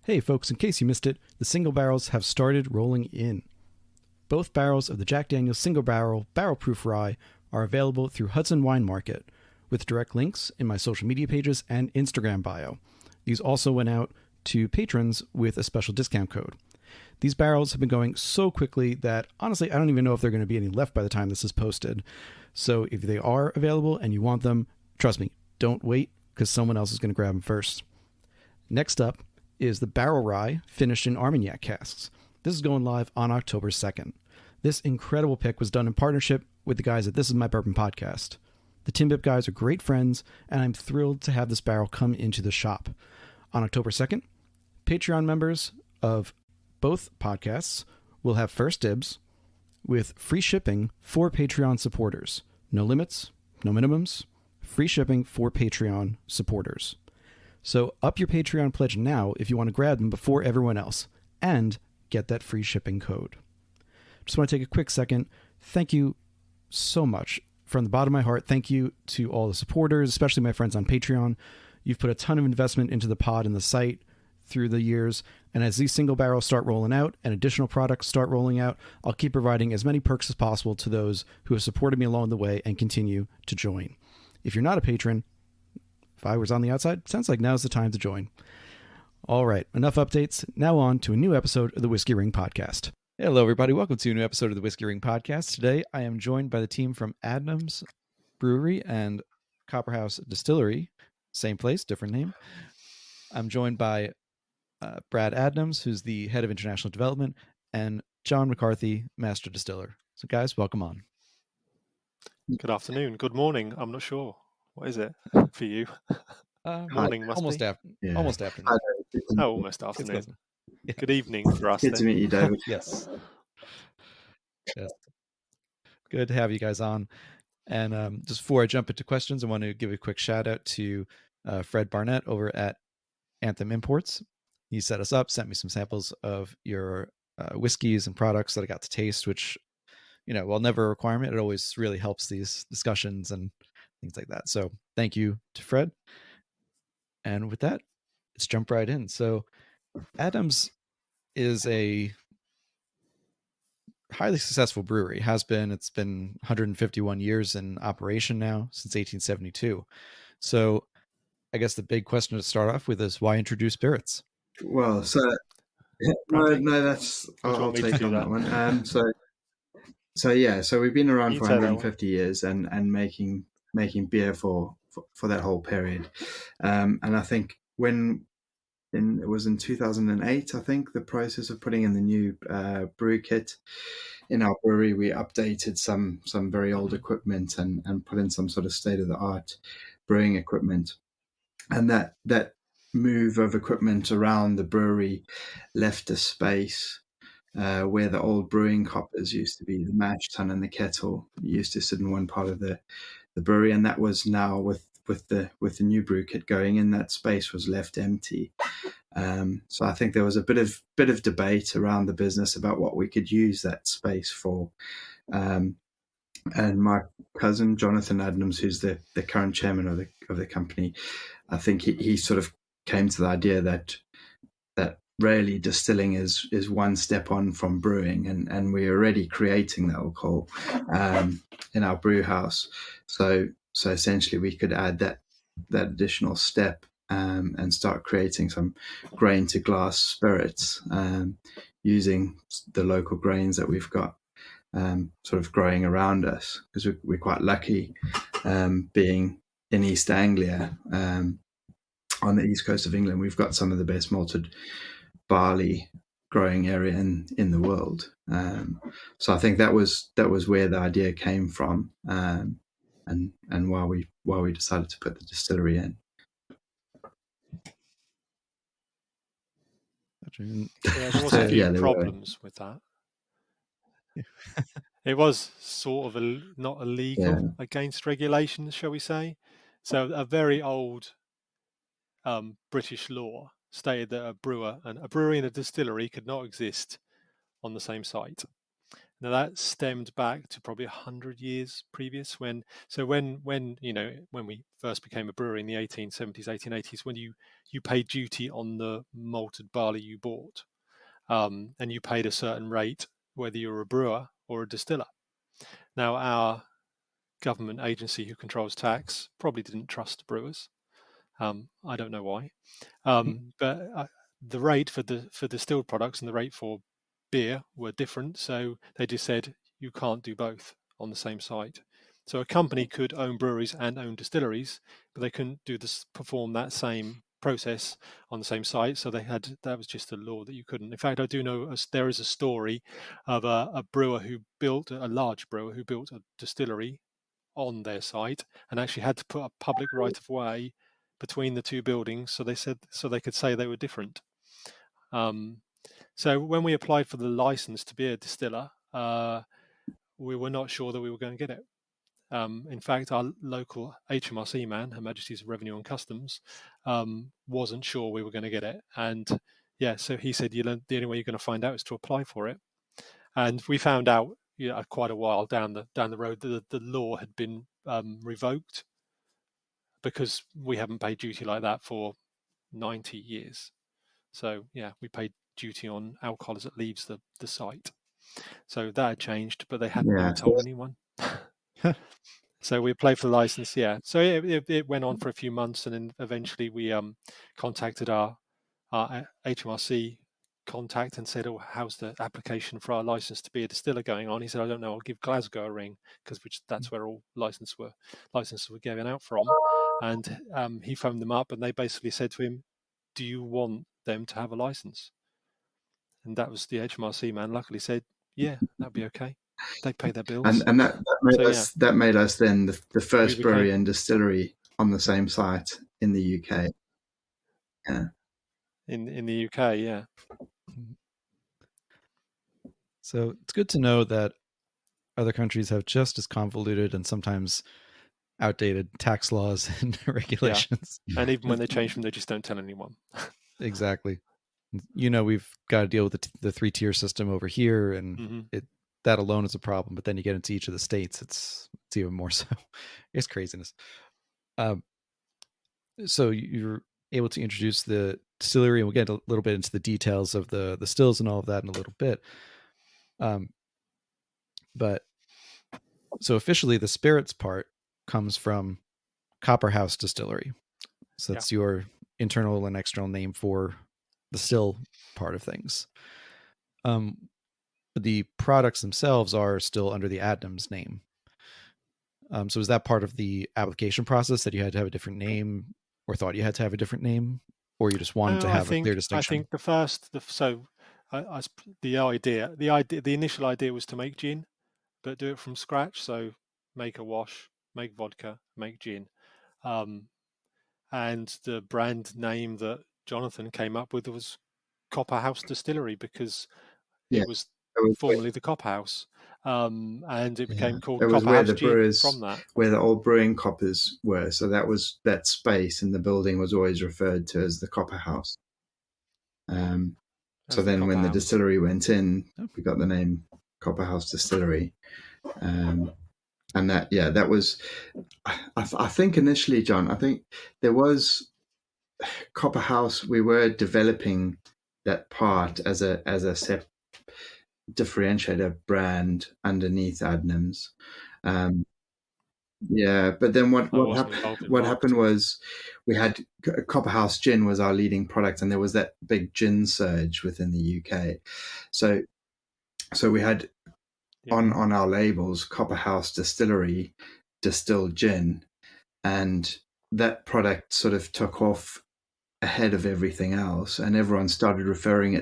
Hey folks, in case you missed it, the single barrels have started rolling in. Both barrels of the Jack Daniel's single barrel barrel-proof rye are available through Hudson Wine Market, with direct links in my social media pages and Instagram bio. These also went out to patrons with a special discount code. These barrels have been going so quickly that honestly, I don't even know if there are going to be any left by the time this is posted. So if they are available and you want them, trust me, don't wait because someone else is going to grab them first. Next up is the barrel rye finished in Armagnac casks. This is going live on October 2nd. This incredible pick was done in partnership with the guys at This Is My Bourbon podcast. The Timbip guys are great friends, and I'm thrilled to have this barrel come into the shop. On October 2nd, Patreon members of both podcasts will have first dibs with free shipping for Patreon supporters. No limits, no minimums, free shipping for Patreon supporters. So up your Patreon pledge now if you want to grab them before everyone else and get that free shipping code. Just want to take a quick second. Thank you so much. From the bottom of my heart, thank you to all the supporters, especially my friends on Patreon. You've put a ton of investment into the pod and the site through the years, and as these single barrels start rolling out and additional products start rolling out, I'll keep providing as many perks as possible to those who have supported me along the way and continue to join. If you're not a patron, if I was on the outside, sounds like now's the time to join. All right, enough updates. Now on to a new episode of the Whiskey Ring Podcast. Hello, everybody. Welcome to a new episode of the Whiskey Ring Podcast. Today, I am joined by the team from Adnams Brewery and Copperhouse Distillery. Same place, different name. I'm joined by Brad Adnams, who's the head of international development, and John McCarthy, master distiller. So, guys, welcome on. Good afternoon. Good morning. I'm not sure. What is it for you? Morning must almost be. Almost afternoon. Almost afternoon. Yeah. Good evening for us. Good to meet you, David. Yes. Good to have you guys on. And just before I jump into questions, I want to give a quick shout out to Fred Barnett over at Anthem Imports. He set us up, sent me some samples of your whiskeys and products that I got to taste, which, while never a requirement, it always really helps these discussions and things like that. So thank you to Fred. And with that, let's jump right in. So Adnams is a highly successful brewery. It's been 151 years in operation now, since 1872. So I guess the big question to start off with is, why introduce spirits? Well, so no, that's I'll take on that one. So we've been around for 150 years and making beer for that whole period. And I think it was in 2008, I think, the process of putting in the new brew kit in our brewery, we updated some very old equipment and put in some sort of state-of-the-art brewing equipment. And that move of equipment around the brewery left a space where the old brewing coppers used to be, the mash tun and the kettle used to sit in one part of the brewery, and that was now with the new brew kit going in, that space was left empty. So I think there was a bit of debate around the business about what we could use that space for. And my cousin Jonathan Adnams, who's the current chairman of the company, I think he sort of came to the idea that really distilling is one step on from brewing, and we're already creating the alcohol in our brew house. So essentially we could add that additional step and start creating some grain to glass spirits using the local grains that we've got sort of growing around us, because we're quite lucky being in East Anglia on the east coast of England. We've got some of the best malted barley growing area in the world. So I think that was where the idea came from, and why we decided to put the distillery in. Yeah, there was a few problems with that. It was sort of not illegal against regulations, shall we say. So a very old British law stated that a brewery and a distillery could not exist on the same site. Now that stemmed back to probably 100 years previous, when we first became a brewery in the 1870s, 1880s, when you paid duty on the malted barley you bought, and you paid a certain rate whether you were a brewer or a distiller. Now our government agency who controls tax probably didn't trust brewers. I don't know why, but the rate for distilled products and the rate for beer were different, so they just said you can't do both on the same site. So a company could own breweries and own distilleries, but they couldn't perform that same process on the same site. So that was just a law that you couldn't. In fact, I do know there is a story of a large brewer who built a distillery on their site and actually had to put a public right of way between the two buildings, so they could say they were different. So when we applied for the license to be a distiller, we were not sure that we were going to get it. In fact, our local HMRC man, Her Majesty's Revenue and Customs, wasn't sure we were going to get it. And so he said, the only way you're going to find out is to apply for it. And we found out quite a while down the road that the law had been revoked, because we haven't paid duty like that for 90 years. So we paid duty on alcohol as it leaves the site. So that had changed, but they hadn't really told anyone. So we applied for the license. So it went on for a few months, and then eventually we contacted our HMRC contact and said, how's the application for our license to be a distiller going on? He said, I don't know, I'll give Glasgow a ring, because that's where all licenses were given out from. And he phoned them up, and they basically said to him, do you want them to have a license? And that was the HMRC man luckily said, yeah, that'd be okay. They pay their bills. And that made us then the first brewery and distillery on the same site in the UK. Yeah. In the UK, yeah. So it's good to know that other countries have just as convoluted and sometimes outdated tax laws and regulations. Yeah. And even when they change them, they just don't tell anyone. Exactly. We've got to deal with the 3-tier system over here, and that alone is a problem. But then you get into each of the states, it's even more so. It's craziness. So you're able to introduce the distillery, and we'll get a little bit into the details of the stills and all of that in a little bit. But so officially, the spirits part comes from Copperhouse Distillery. So that's your internal and external name for the still part of things. The products themselves are still under the Adnams name. So is that part of the application process, that you had to have a different name, or thought you had to have a different name, or you just wanted to have a clear distinction? I think the initial idea was to make gin, but do it from scratch. So make a wash, make vodka, make gin. And the brand name that Jonathan came up with was Copperhouse Distillery, because it was formerly the Copperhouse, and it became called Copperhouse Gin from that. Where the old brewing coppers were. So that space in the building was always referred to as the Copperhouse. So then when the distillery went in, we got the name Copperhouse Distillery. And that was, I think initially, John, I think there was Copperhouse. We were developing that part as a differentiator brand underneath Adnams. But then what happened was we had Copperhouse Gin was our leading product, and there was that big gin surge within the UK. So we had on our labels Copperhouse Distillery distilled gin, and that product sort of took off ahead of everything else, and everyone started referring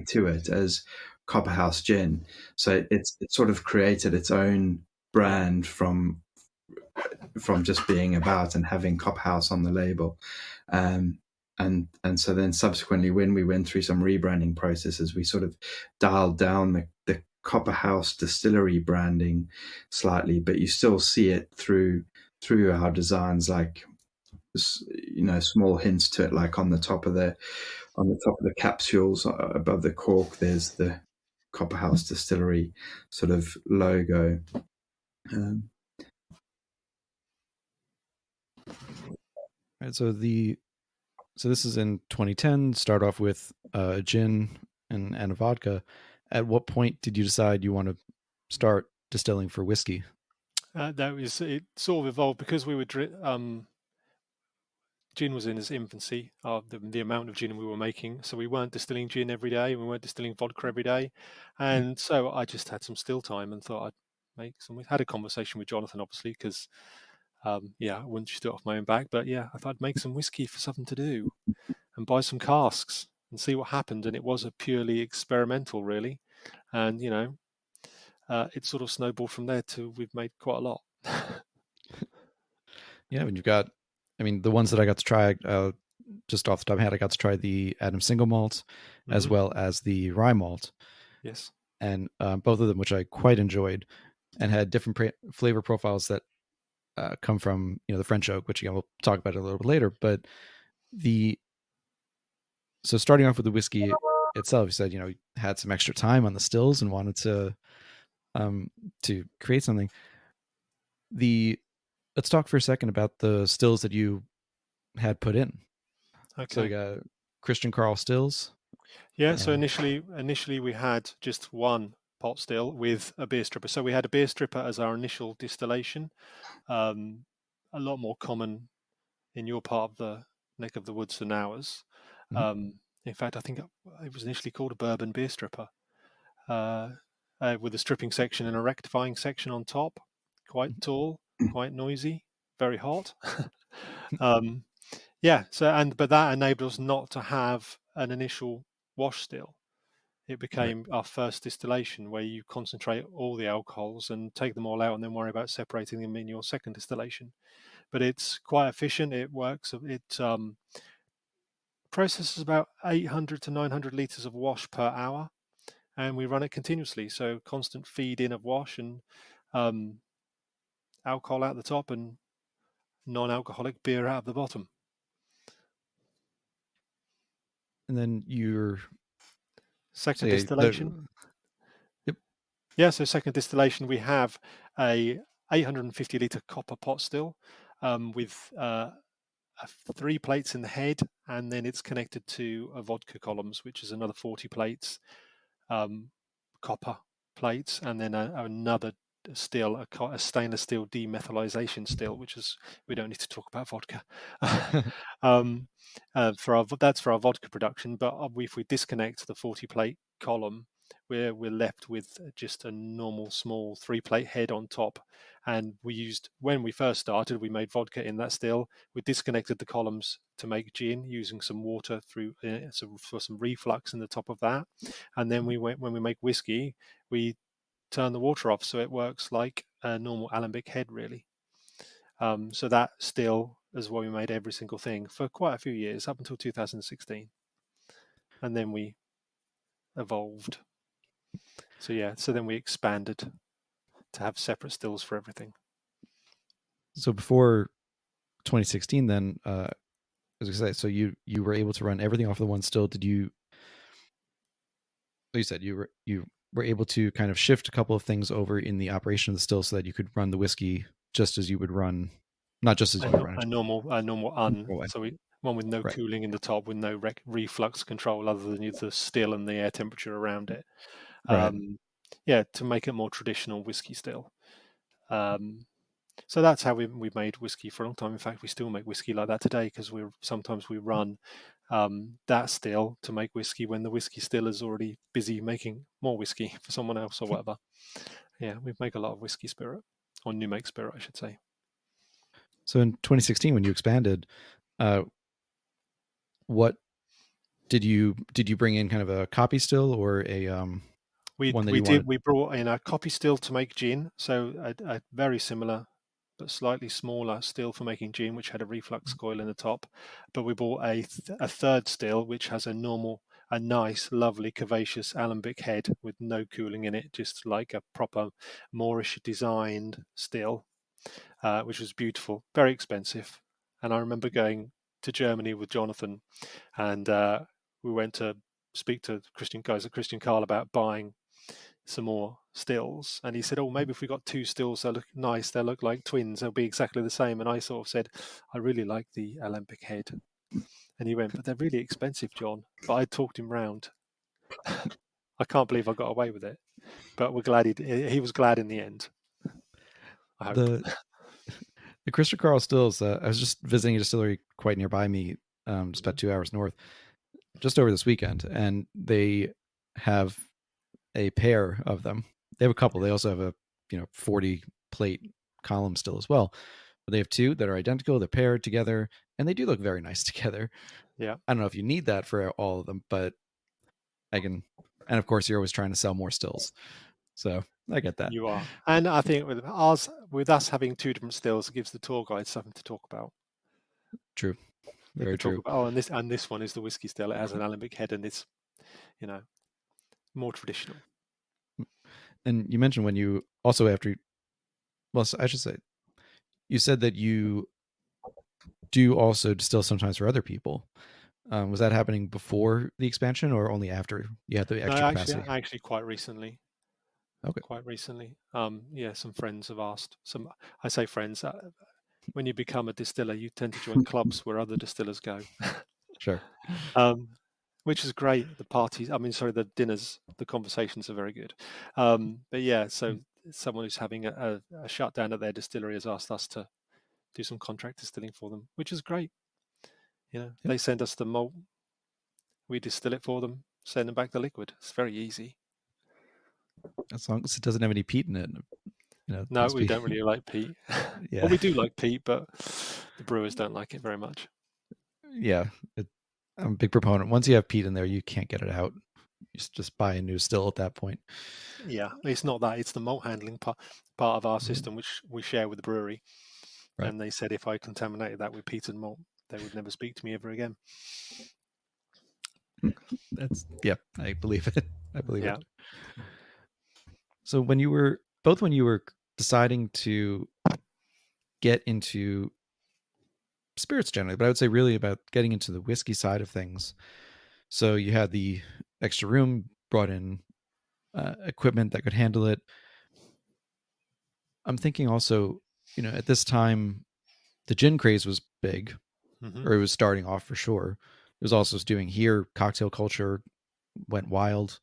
to it as Copperhouse Gin. So it sort of created its own brand from just being about and having Copperhouse on the label. And so then subsequently, when we went through some rebranding processes, we sort of dialed down the Copperhouse Distillery branding slightly, but you still see it through our designs, like small hints to it, like on the top of the capsules above the cork, there's the Copperhouse Distillery sort of logo. Right, so this is in 2010. Start off with a gin and a vodka. At what point did you decide you want to start distilling for whiskey? It sort of evolved because we were gin was in its infancy, the amount of gin we were making. So we weren't distilling gin every day, we weren't distilling vodka every day. And so I just had some still time and thought I'd make some. We had a conversation with Jonathan, obviously, because I wouldn't just do it off my own back. But yeah, I thought I'd make some whiskey for something to do and buy some casks and see what happened. And it was a purely experimental, really. And, it sort of snowballed from there to we've made quite a lot. Yeah, when you've got, the ones that I got to try, just off the top of my head, I got to try the Adnams single malt as well as the rye malt. Yes. And both of them, which I quite enjoyed, and had different flavor profiles that come from the French oak, which we'll talk about a little bit later. But so starting off with the whiskey itself, you said you had some extra time on the stills and wanted to create something. Let's talk for a second about the stills that you had put in. Okay. So you got Christian Carl stills. Yeah. So initially we had just one pot still with a beer stripper. So we had a beer stripper as our initial distillation. A lot more common in your part of the neck of the woods than ours. In fact, I think it was initially called a bourbon beer stripper, with a stripping section and a rectifying section on top. Quite tall, quite noisy, very hot. But that enabled us not to have an initial wash still. It became our first distillation where you concentrate all the alcohols and take them all out and then worry about separating them in your second distillation. But it's quite efficient. It works. It processes about 800 to 900 litres of wash per hour, and we run it continuously. So constant feed in of wash and alcohol out the top and non-alcoholic beer out of the bottom. And then your second distillation. Yep. Yeah, so second distillation, we have a 850 litre copper pot still with 3 plates in the head, and then it's connected to a vodka columns, which is another 40 plates, copper plates, and then another still, a stainless steel demethylization still, which is, we don't need to talk about vodka. That's for our vodka production. But if we disconnect the 40 plate column, we're left with just a normal small 3-plate head on top. And when we first started, we made vodka in that still. We disconnected the columns to make gin using some water for some reflux in the top of that. And then when we make whiskey, we turn the water off so it works like a normal alembic head, really. So that still is why we made every single thing for quite a few years, up until 2016. And then we evolved. So then we expanded to have separate stills for everything. So before 2016, then, as I say, so you were able to run everything off the one still. You said you were able to kind of shift a couple of things over in the operation of the still so that you could run the whiskey just as you would run, not just as you would run a normal so one with no cooling in the top, with no reflux control other than the still and the air temperature around it. To make it more traditional whiskey still. So that's how we made whiskey for a long time. In fact, we still make whiskey like that today, because sometimes we run that still to make whiskey when the whiskey still is already busy making more whiskey for someone else or whatever. Yeah, we make a lot of whiskey spirit, or new make spirit, I should say. So in 2016, when you expanded, what did you bring in? Kind of a copy still, or a we brought in a copy still to make gin, so a very similar but slightly smaller still for making gin, which had a reflux coil in the top. But we bought a third still, which has a nice, lovely, curvaceous alembic head with no cooling in it, just like a proper Moorish designed still, which was beautiful, very expensive. And I remember going to Germany with Jonathan, and we went to speak to Christian Carl about buying some more stills, and he said, "Oh, maybe if we got 2 stills, they'll look nice. They'll look like twins. They'll be exactly the same." And I sort of said, "I really like the Alembic Head," and he went, "But they're really expensive, John." But I talked him round. I can't believe I got away with it, but we're glad he was glad in the end. I hope. The Christian Carl stills. I was just visiting a distillery quite nearby me, just about 2 hours north, just over this weekend, and they have a pair of them. They have a couple. They also have a 40 plate column still as well. But they have 2 that are identical. They're paired together, and they do look very nice together. Yeah. I don't know if you need that for all of them, but I can. And of course, you're always trying to sell more stills, so I get that. You are, and I think with us having 2 different stills, it gives the tour guide something to talk about. True, very true. And this one is the whiskey still. It has an Alembic Head, and it's more traditional. And you mentioned when you also I should say, you said that you do also distill sometimes for other people. Was that happening before the expansion or only after you had the extra capacity? Actually, quite recently. Okay. Quite recently. Some friends have asked. I say friends. When you become a distiller, you tend to join clubs where other distillers go. Sure. Which is great. The dinners, the conversations are very good. But yeah, so someone who's having a shutdown at their distillery has asked us to do some contract distilling for them, which is great. They send us the malt, we distill it for them, send them back the liquid. It's very easy. As long as it doesn't have any peat in it. No, we don't really like peat. Yeah. Well, we do like peat, but the brewers don't like it very much. Yeah. I'm a big proponent. Once you have peat in there, you can't get it out. You just buy a new still at that point. Yeah, it's not that. It's the malt handling part of our system, which we share with the brewery. Right. And they said if I contaminated that with peat and malt, they would never speak to me ever again. I believe it. I believe it. So when you were deciding to get into spirits generally, but I would say really about getting into the whiskey side of things. So you had the extra room, brought in equipment that could handle it. I'm thinking also, at this time, the gin craze was big, or it was starting off for sure. It was also doing here, cocktail culture went wild.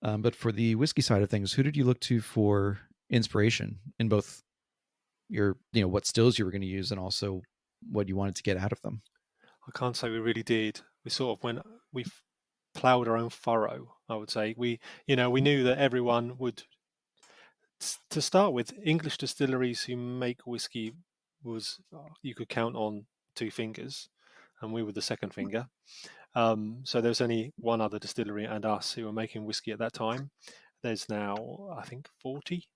Yeah. But for the whiskey side of things, who did you look to for inspiration in both your, what stills you were going to use and also what you wanted to get out of them? I can't say we really did. We sort of we ploughed our own furrow, I would say. We knew that everyone would, to start with, English distilleries who make whiskey you could count on 2 fingers, and we were the second finger. So there's only one other distillery and us who were making whiskey at that time. There's now, I think, 40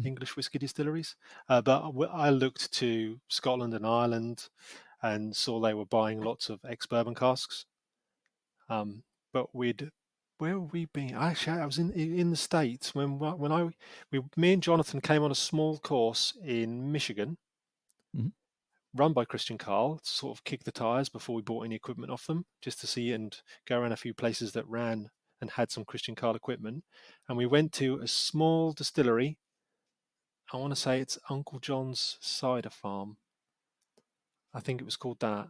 English whiskey distilleries. But I looked to Scotland and Ireland and saw they were buying lots of ex-bourbon casks. But where were we being? Actually, I was in the States when me and Jonathan came on a small course in Michigan, run by Christian Carl, to sort of kick the tires before we bought any equipment off them, just to see and go around a few places that ran and had some Christian Carl equipment. And we went to a small distillery. I want to say it's Uncle John's Cider Farm. I think it was called that.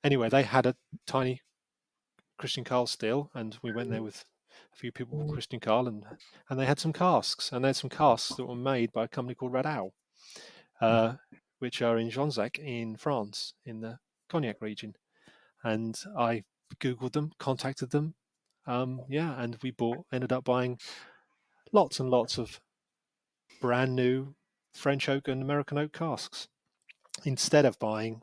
Anyway, they had a tiny Christian Carl still, and we went there with a few people called Christian Carl, and they had some casks, and they had some casks that were made by a company called Radau, which are in Jonzac in France, in the Cognac region. And I Googled them, contacted them, and we ended up buying lots and lots of brand new French oak and American oak casks instead of buying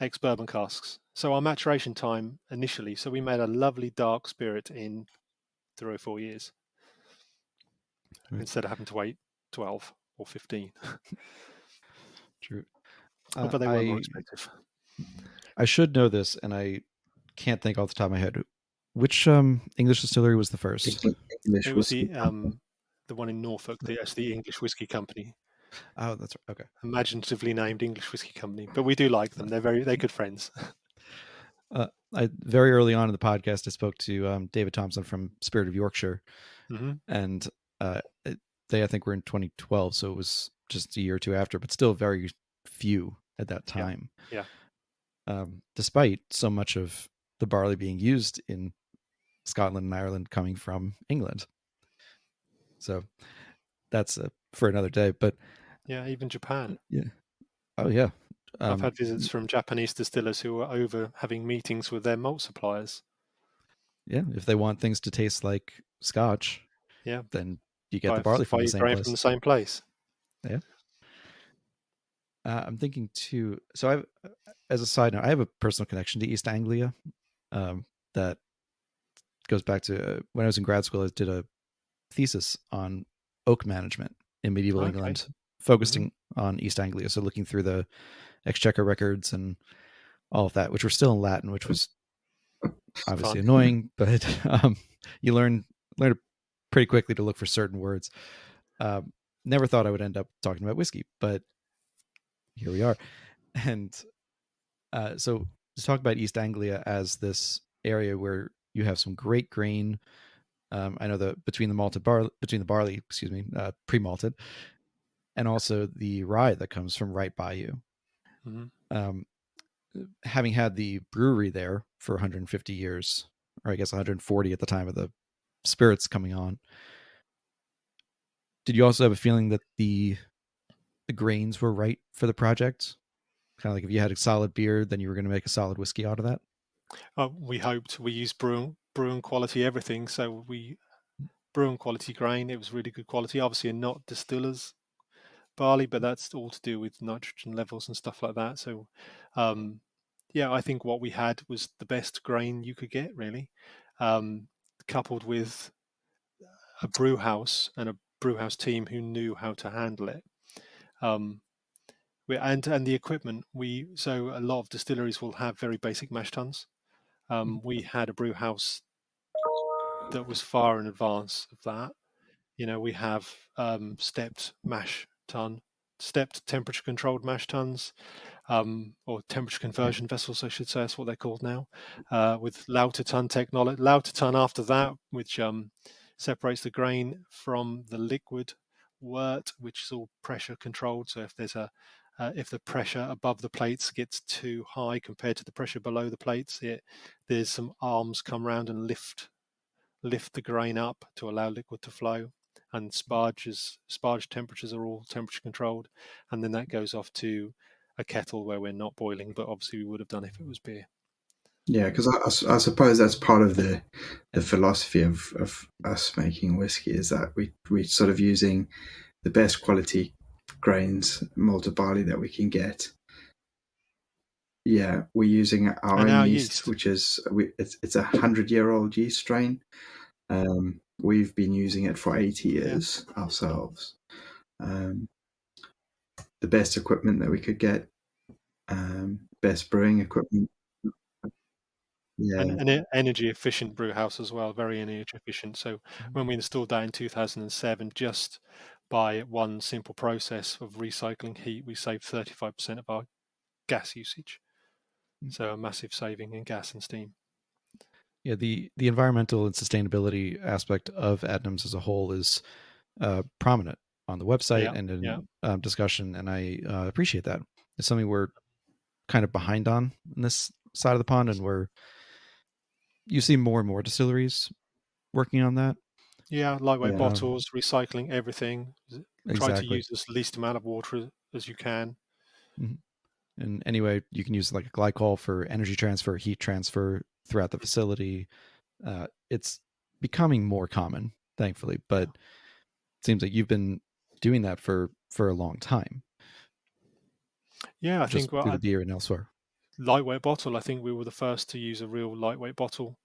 ex-bourbon casks. So our maturation time initially, so we made a lovely dark spirit in 3 or 4 years instead of having to wait 12 or 15. True. But they were more expensive. I should know this, and I can't think off the top of my head. Which English distillery was the first? It was the one in Norfolk, the English Whiskey Company. Oh, that's right. Okay. Imaginatively named English Whiskey Company, but we do like them. They're good friends. Very early on in the podcast, I spoke to David Thompson from Spirit of Yorkshire, and I think were in 2012, so it was just a year or two after, but still very few at that time. Yeah. Despite so much of the barley being used in Scotland and Ireland coming from England. So that's for another day. But yeah, even Japan. Yeah. Oh yeah. I've had visits from Japanese distillers who are over having meetings with their malt suppliers. Yeah, if they want things to taste like Scotch, yeah, then you get the barley from the same place. From the same place. Yeah. I'm thinking too. So I've, as a side note, I have a personal connection to East Anglia. That goes back to when I was in grad school. I did a thesis on oak management in medieval England, focusing on East Anglia. So looking through the Exchequer records and all of that, which were still in Latin, which was obviously annoying, but you learn pretty quickly to look for certain words. Never thought I would end up talking about whiskey, but here we are. And so to talk about East Anglia as this area where you have some great grain. I know between the barley, pre-malted, and also the rye that comes from right by you. Having had the brewery there for 150 years, or I guess 140 at the time of the spirits coming on, did you also have a feeling that the grains were right for the project? Kind of like if you had a solid beer, then you were going to make a solid whiskey out of that? We hoped. We used brew and quality everything. So we brew and quality grain. It was really good quality. Obviously, not distillers barley, but that's all to do with nitrogen levels and stuff like that. So, yeah, I think what we had was the best grain you could get, really, coupled with a brew house and a brew house team who knew how to handle it. And the equipment. So a lot of distilleries will have very basic mash tuns. We had a brew house that was far in advance of that. We have stepped temperature controlled mash tuns, or temperature conversion vessels, I should say. That's what they're called now, with Lauter-Tun technology. Lauter-Tun after that, which separates the grain from the liquid wort, which is all pressure controlled. So if the pressure above the plates gets too high compared to the pressure below the plates, there's some arms come round and lift the grain up to allow liquid to flow. And sparge temperatures are all temperature controlled, and then that goes off to a kettle where we're not boiling, but obviously we would have done if it was beer. Yeah, because I suppose that's part of the philosophy of us making whiskey, is that we're sort of using the best quality grains, malted barley that we can get. Yeah, we're using our own yeast, which is it's 100-year-old yeast strain. We've been using it for 80 years ourselves. The best equipment that we could get, best brewing equipment. Yeah. And an energy efficient brew house as well, very energy efficient. So when we installed that in 2007, just by one simple process of recycling heat, we saved 35% of our gas usage. So a massive saving in gas and steam. Yeah, the environmental and sustainability aspect of Adnams as a whole is prominent on the website and in discussion, and I appreciate that. It's something we're kind of behind on this side of the pond, and you see more and more distilleries working on that. Yeah, lightweight bottles, recycling everything. Exactly. Try to use the least amount of water as you can. And anyway, you can use like a glycol for energy transfer, heat transfer throughout the facility. It's becoming more common, thankfully, but it seems like you've been doing that for a long time. Yeah, I think through the beer and elsewhere. Lightweight bottle. I think we were the first to use a real lightweight bottle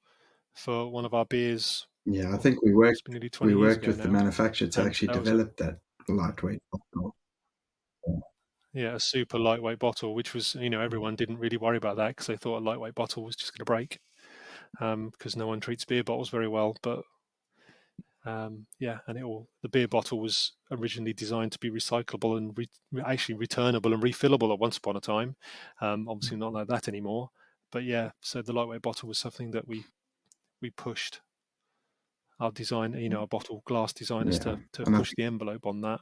for one of our beers. Yeah, I think we worked with the manufacturer to actually develop that lightweight bottle. Yeah, a super lightweight bottle, which was, everyone didn't really worry about that because they thought a lightweight bottle was just going to break, because no one treats beer bottles very well. But the beer bottle was originally designed to be recyclable and actually returnable and refillable at once upon a time. Obviously not like that anymore. But yeah, so the lightweight bottle was something that we pushed. our design, our bottle glass designers to push the envelope on that.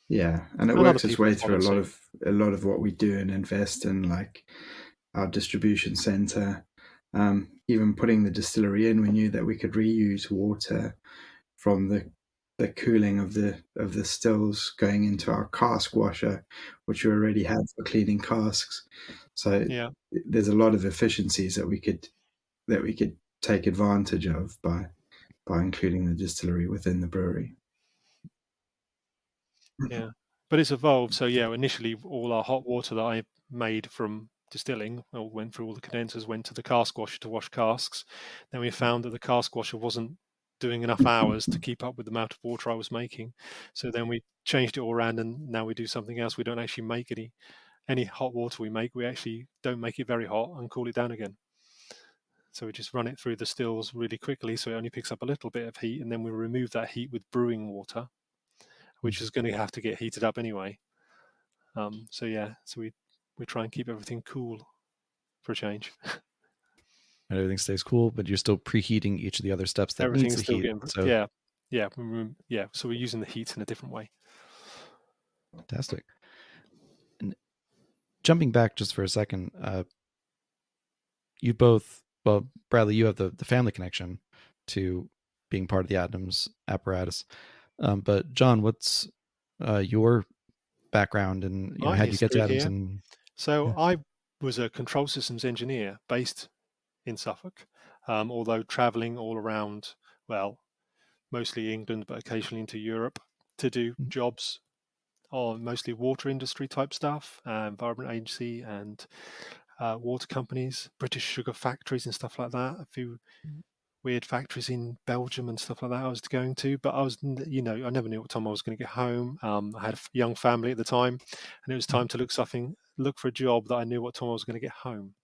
Yeah, and it works its way through a lot of what we do and invest in, like our distribution center. Even putting the distillery in, we knew that we could reuse water from the cooling of the stills going into our cask washer, which we already had for cleaning casks. So there's a lot of efficiencies that we could take advantage of by including the distillery within the brewery. Yeah, but it's evolved. So initially all our hot water that I made from distilling went through all the condensers, went to the cask washer to wash casks. Then we found that the cask washer wasn't doing enough hours to keep up with the amount of water I was making. So then we changed it all around, and now we do something else. We don't actually make any hot water we make. We actually don't make it very hot and cool it down again. So we just run it through the stills really quickly, so it only picks up a little bit of heat, and then we remove that heat with brewing water, which is going to have to get heated up anyway. So we try and keep everything cool for a change. And everything stays cool, but you're still preheating each of the other steps that needs the heat. So we're using the heat in a different way. Fantastic. And jumping back just for a second, you both, well, Bradley, you have the family connection to being part of the Adnams apparatus. But John, what's your background, and how did you get to Adnams? I was a control systems engineer based in Suffolk, although traveling all around, well, mostly England, but occasionally into Europe to do jobs on mostly water industry type stuff, Environment Agency and water companies, British sugar factories and stuff like that. A few weird factories in Belgium and stuff like that I was going to, but I was, I never knew what time I was going to get home. I had a young family at the time, and it was time to look for a job that I knew what time I was going to get home.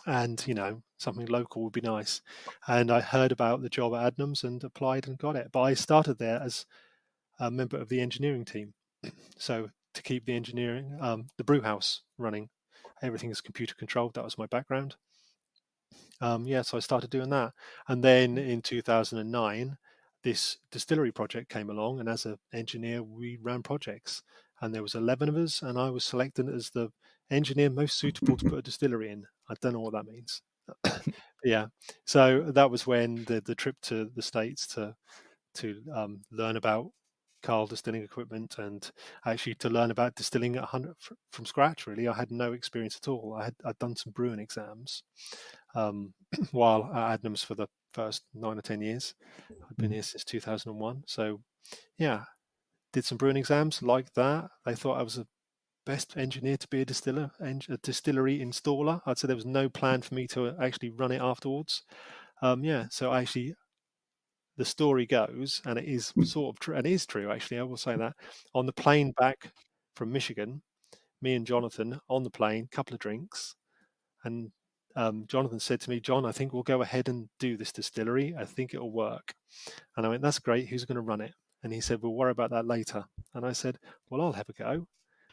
And, something local would be nice. And I heard about the job at Adnams and applied and got it. But I started there as a member of the engineering team. So to keep the engineering, the brew house running, everything is computer controlled. That was my background. So I started doing that. And then in 2009, this distillery project came along. And as an engineer, we ran projects. And there was 11 of us, and I was selected as the engineer most suitable to put a distillery in. I don't know what that means. So that was when the trip to the States to learn about Carl distilling equipment, and actually to learn about distilling from scratch. Really, I had no experience at all. I'd done some brewing exams while at Adnams for the first 9 or 10 years. I've been here since 2001. So did some brewing exams like that. They thought I was the best engineer to be a distillery installer. I'd say there was no plan for me to actually run it afterwards. So actually, the story goes, and it is sort of true, and it is true actually, I will say that, on the plane back from Michigan, me and Jonathan on the plane, couple of drinks, and Jonathan said to me, "John, I think we'll go ahead and do this distillery. I think it'll work." And I went, "That's great. Who's going to run it?" And he said, "We'll worry about that later." And I said, "Well, I'll have a go."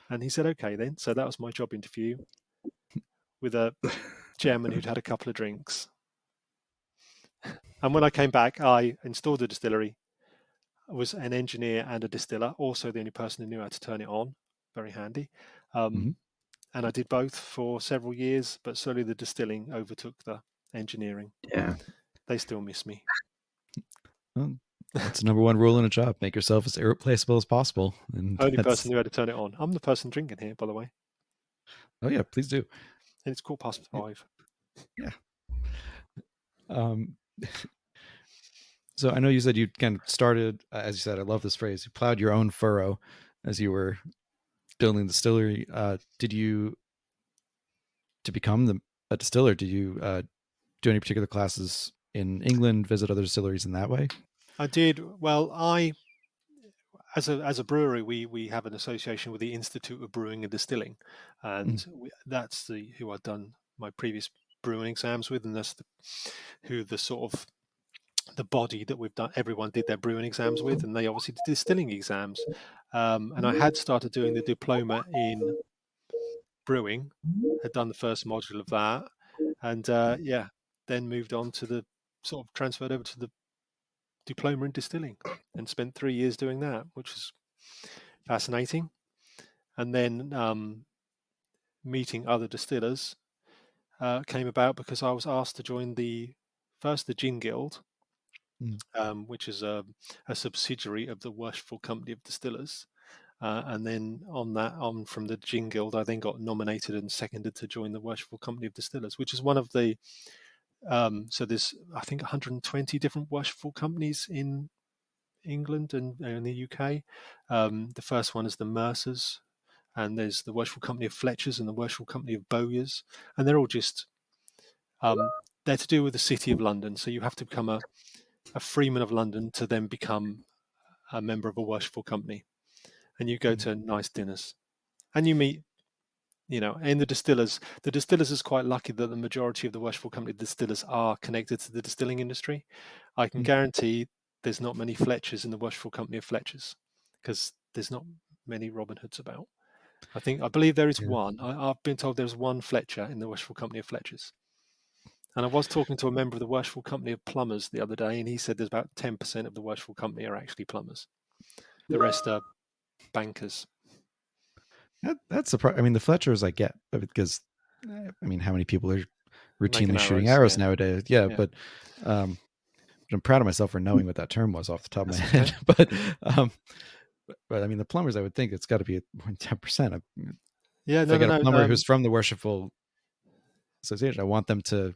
And he said, "Okay then." So that was my job interview with a chairman who'd had a couple of drinks. And when I came back, I installed the distillery. I was an engineer and a distiller, also the only person who knew how to turn it on. Very handy. And I did both for several years, but slowly the distilling overtook the engineering. Yeah. They still miss me. Well, that's the number one rule in a job. Make yourself as irreplaceable as possible. And only person who had to turn it on. I'm the person drinking here, by the way. Oh, yeah, please do. And it's 5:15. Yeah. So I know you said you kind of started, as you said, I love this phrase, you plowed your own furrow as you were building the distillery. To become a distiller, did you do any particular classes in England, visit other distilleries in that way? I did. Well, as a brewery, we have an association with the Institute of Brewing and Distilling, and that's who I'd done my previous brewing exams with, and that's who the sort of the body that we've done. Everyone did their brewing exams with, and they obviously did distilling exams. And I had started doing the diploma in brewing, had done the first module of that, and then moved on to the sort of transferred over to the diploma in distilling and spent 3 years doing that, which was fascinating. And then meeting other distillers came about because I was asked to join the Gin Guild, which is a subsidiary of the Worshipful Company of Distillers. And then on from the Gin Guild, I then got nominated and seconded to join the Worshipful Company of Distillers, which is one of the so there's, I think, 120 different worshipful companies in England and in the UK. The first one is the Mercers, and there's the Worshipful Company of Fletchers and the Worshipful Company of Bowyers, and they're all just they're to do with the City of London. So you have to become a freeman of London to then become a member of a worshipful company, and you go to nice dinners, and you meet. In the distillers is quite lucky that the majority of the worshipful company distillers are connected to the distilling industry. I can guarantee there's not many Fletchers in the Worshipful Company of Fletchers because there's not many Robin Hoods about. I believe there is one. I've been told there's one Fletcher in the Worshipful Company of Fletchers. And I was talking to a member of the Worshipful Company of Plumbers the other day, and he said there's about 10% of the Worshipful Company are actually plumbers. The rest are bankers. That's surprising. I mean, the Fletchers I get because, I mean, how many people are routinely shooting arrows nowadays? Yeah, but I'm proud of myself for knowing what that term was off the top of my head. But I mean, the plumbers, I would think it's got to be more than 10%. Yeah, if I get a plumber who's from the Worshipful Association, I want them to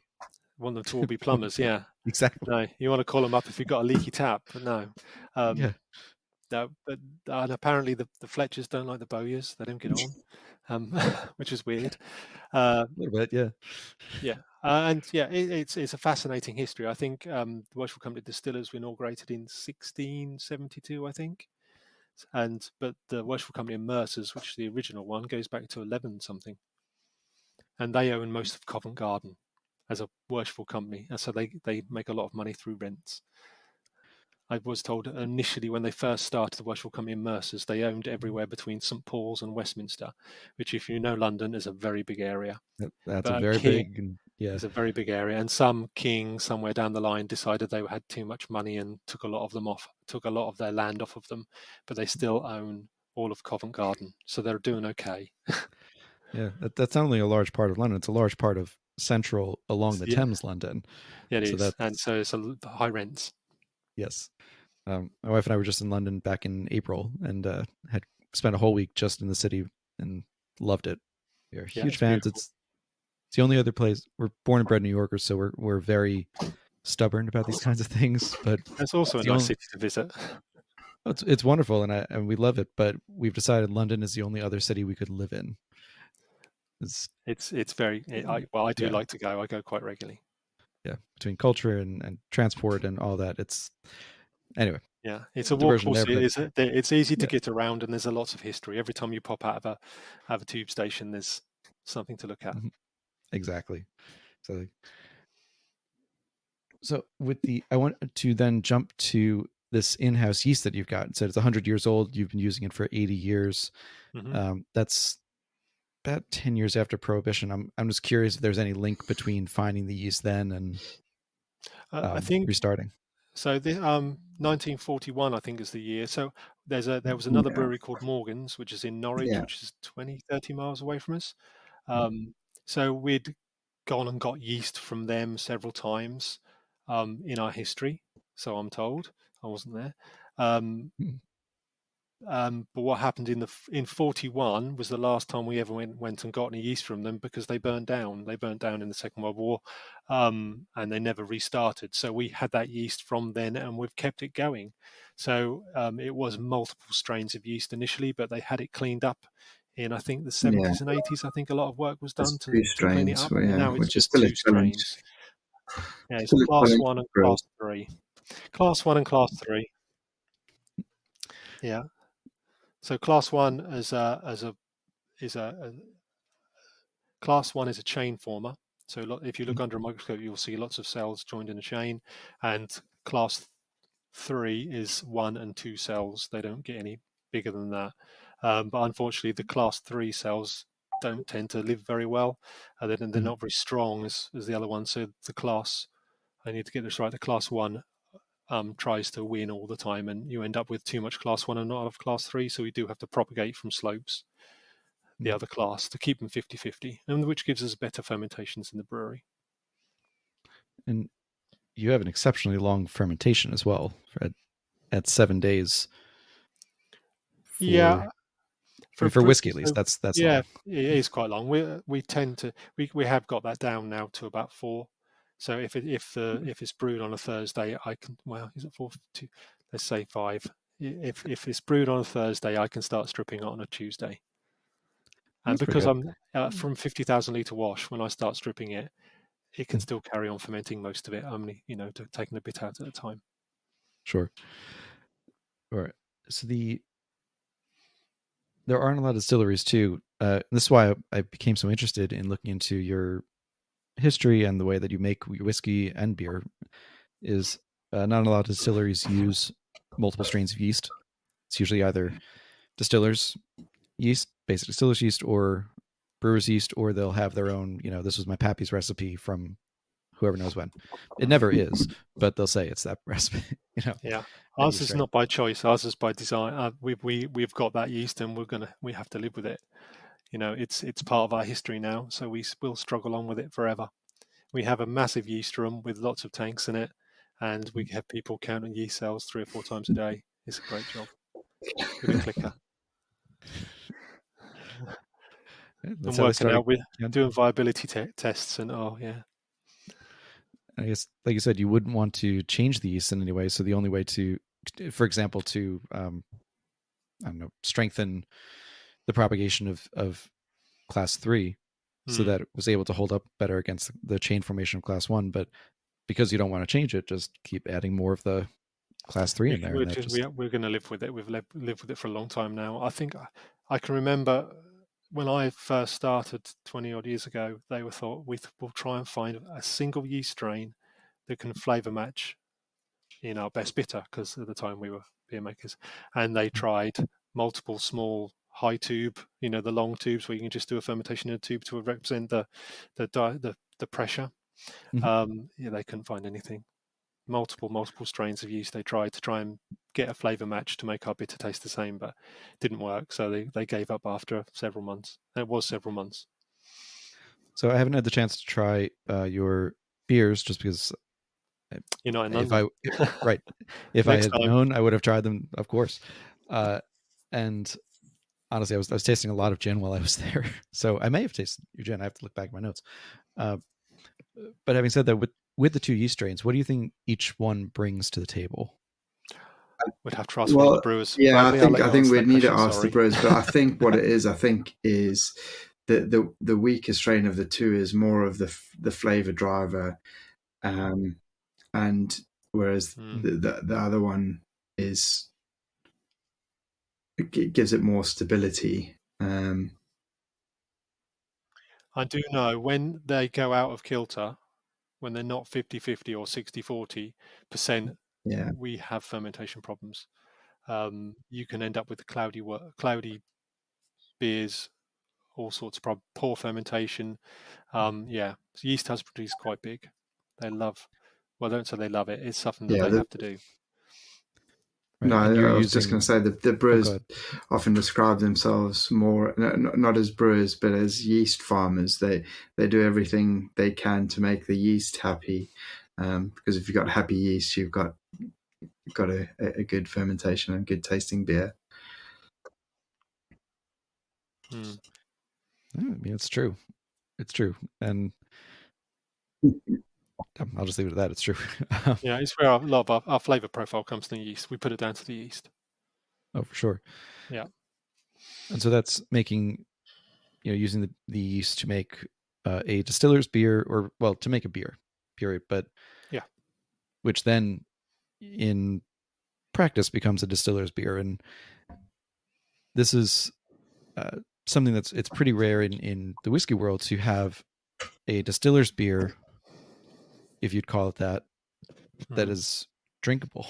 all be plumbers. Yeah, exactly. No, you want to call them up if you've got a leaky tap, but no. No, but and apparently the Fletchers don't like the Bowyers. They don't get on, which is weird. A little bit, yeah. Yeah, and yeah, it's a fascinating history. I think the Worshipful Company Distillers were inaugurated in 1672, I think, but the Worshipful Company of Mercers, which is the original one, goes back to 11 something, and they own most of Covent Garden as a worshipful company, and so they make a lot of money through rents. I was told initially when they first started the Worshipful Company in Mercers, they owned everywhere between St Paul's and Westminster, which, if you know London, is a very big area. That's a very big, It's a very big area, and some king somewhere down the line decided they had too much money and took a lot of their land off of them, but they still own all of Covent Garden, so they're doing okay. Yeah, that's not only a large part of London; it's a large part of central along the Thames, London. Yeah, it is, and so it's high rents. Yes. My wife and I were just in London back in April and had spent a whole week just in the city and loved it. We are huge fans. Beautiful. It's the only other place. We're born and bred New Yorkers, so we're very stubborn about these kinds of things. But it's also a nice city to visit. It's wonderful, and we love it. But we've decided London is the only other city we could live in. It's very. I do like to go. I go quite regularly. Yeah, between culture and transport and all that, it's. Anyway, yeah, it's a walkable city. It's easy to get around, and there's lots of history. Every time you pop out of a tube station, there's something to look at. Exactly. So I want to then jump to this in-house yeast that you've got. It said it's 100 years old. You've been using it for 80 years. That's about 10 years after Prohibition. I'm just curious if there's any link between finding the yeast then and I think restarting. So the 1941, I think, is the year. So there was another brewery called Morgan's, which is in Norwich, which is 30 miles away from us. So we'd gone and got yeast from them several times in our history. So I'm told. I wasn't there. But what happened in 41 was the last time we ever went and got any yeast from them because they burned down. They burned down in the Second World War, and they never restarted. So we had that yeast from then, and we've kept it going. So it was multiple strains of yeast initially, but they had it cleaned up in, I think, the 70s and 80s. I think a lot of work was done to clean it up. And now it's just 2 strains. Yeah, it's class 1 and class 3. Class 1 and class 3. Yeah. So class 1 is a class 1 is a chain former. So if you look under a microscope, you'll see lots of cells joined in a chain. And class 3 is 1 and 2 cells. They don't get any bigger than that. But unfortunately, the class 3 cells don't tend to live very well. They're not very strong as the other ones. So I need to get this right. The class 1 tries to win all the time, and you end up with too much class 1 and not enough class 3. So we do have to propagate from slopes the other class to keep them 50-50, and which gives us better fermentations in the brewery. And you have an exceptionally long fermentation as well at 7 days. Yeah. For whiskey, at least, that's yeah, long. it is quite long. We tend to we have got that down now to about 4. So if it's brewed on a Thursday, I can, well, is it 4 to, let's say 5. If it's brewed on a Thursday, I can start stripping it on a Tuesday. And That's because I'm from 50,000 litre wash, when I start stripping it, it can still carry on fermenting most of it. Only taking a bit out at a time. Sure. All right. So there aren't a lot of distilleries too. This is why I became so interested in looking into your history and the way that you make your whiskey and beer. Is not a lot of distilleries use multiple strains of yeast. It's usually either distillers yeast, basic distillers yeast, or brewers yeast, or they'll have their own. This was my pappy's recipe from whoever knows when. It never is, but they'll say it's that recipe. Yeah, ours is not by choice. Ours is by design. We've got that yeast, and we have to live with it. It's part of our history now, so we will struggle on with it forever. We have a massive yeast room with lots of tanks in it, and we have people counting yeast cells 3 or 4 times a day. It's a great job with a clicker. And working out with doing viability tests, and I guess, like you said, you wouldn't want to change the yeast in any way. So the only way to, for example, to strengthen the propagation of class 3, so that it was able to hold up better against the chain formation of class 1. But because you don't want to change it, just keep adding more of the class 3 in there. We're going to live with it. We've lived with it for a long time now. I think I can remember when I first started 20 odd years ago, they thought we'll try and find a single yeast strain that can flavour match in our best bitter, because at the time we were beer makers, and they tried multiple small high tube, the long tubes where you can just do a fermentation in a tube to represent the pressure. They couldn't find anything. Multiple strains of yeast they tried to try and get a flavour match to make our bitter taste the same, but it didn't work. So they gave up after several months. It was several months. So I haven't had the chance to try your beers, just because you're not in London. If I had known, I would have tried them, of course. And honestly, I was tasting a lot of gin while I was there, so I may have tasted your gin. I have to look back at my notes. But having said that, with the 2 yeast strains, what do you think each one brings to the table? We'd have to ask one of the brewers. Yeah, Bradley, I think we'd need to ask the brewers. But I think what it is, is the weaker strain of the 2 is more of the flavor driver, and whereas the other one is, it gives it more stability. I do know when they go out of kilter, when they're not 50-50 or 60-40%, we have fermentation problems. You can end up with cloudy beers, all sorts of poor fermentation. Yeast has produced quite big. They love, well, I don't say they love it. It's something that they have to do. Right. No, I was just going to say the brewers often describe themselves more not as brewers but as yeast farmers. They do everything they can to make the yeast happy, because if you've got happy yeast, you've got a good fermentation and good tasting beer. It's true. It's true, and I'll just leave it at that. It's true. It's where a lot of our flavour profile comes from the yeast. We put it down to the yeast. Oh, for sure. Yeah. And so that's making, using the yeast to make a distiller's beer, or to make a beer, period. But which then in practice becomes a distiller's beer. And this is something it's pretty rare in the whiskey world to have a distiller's beer, if you'd call it that, that is drinkable.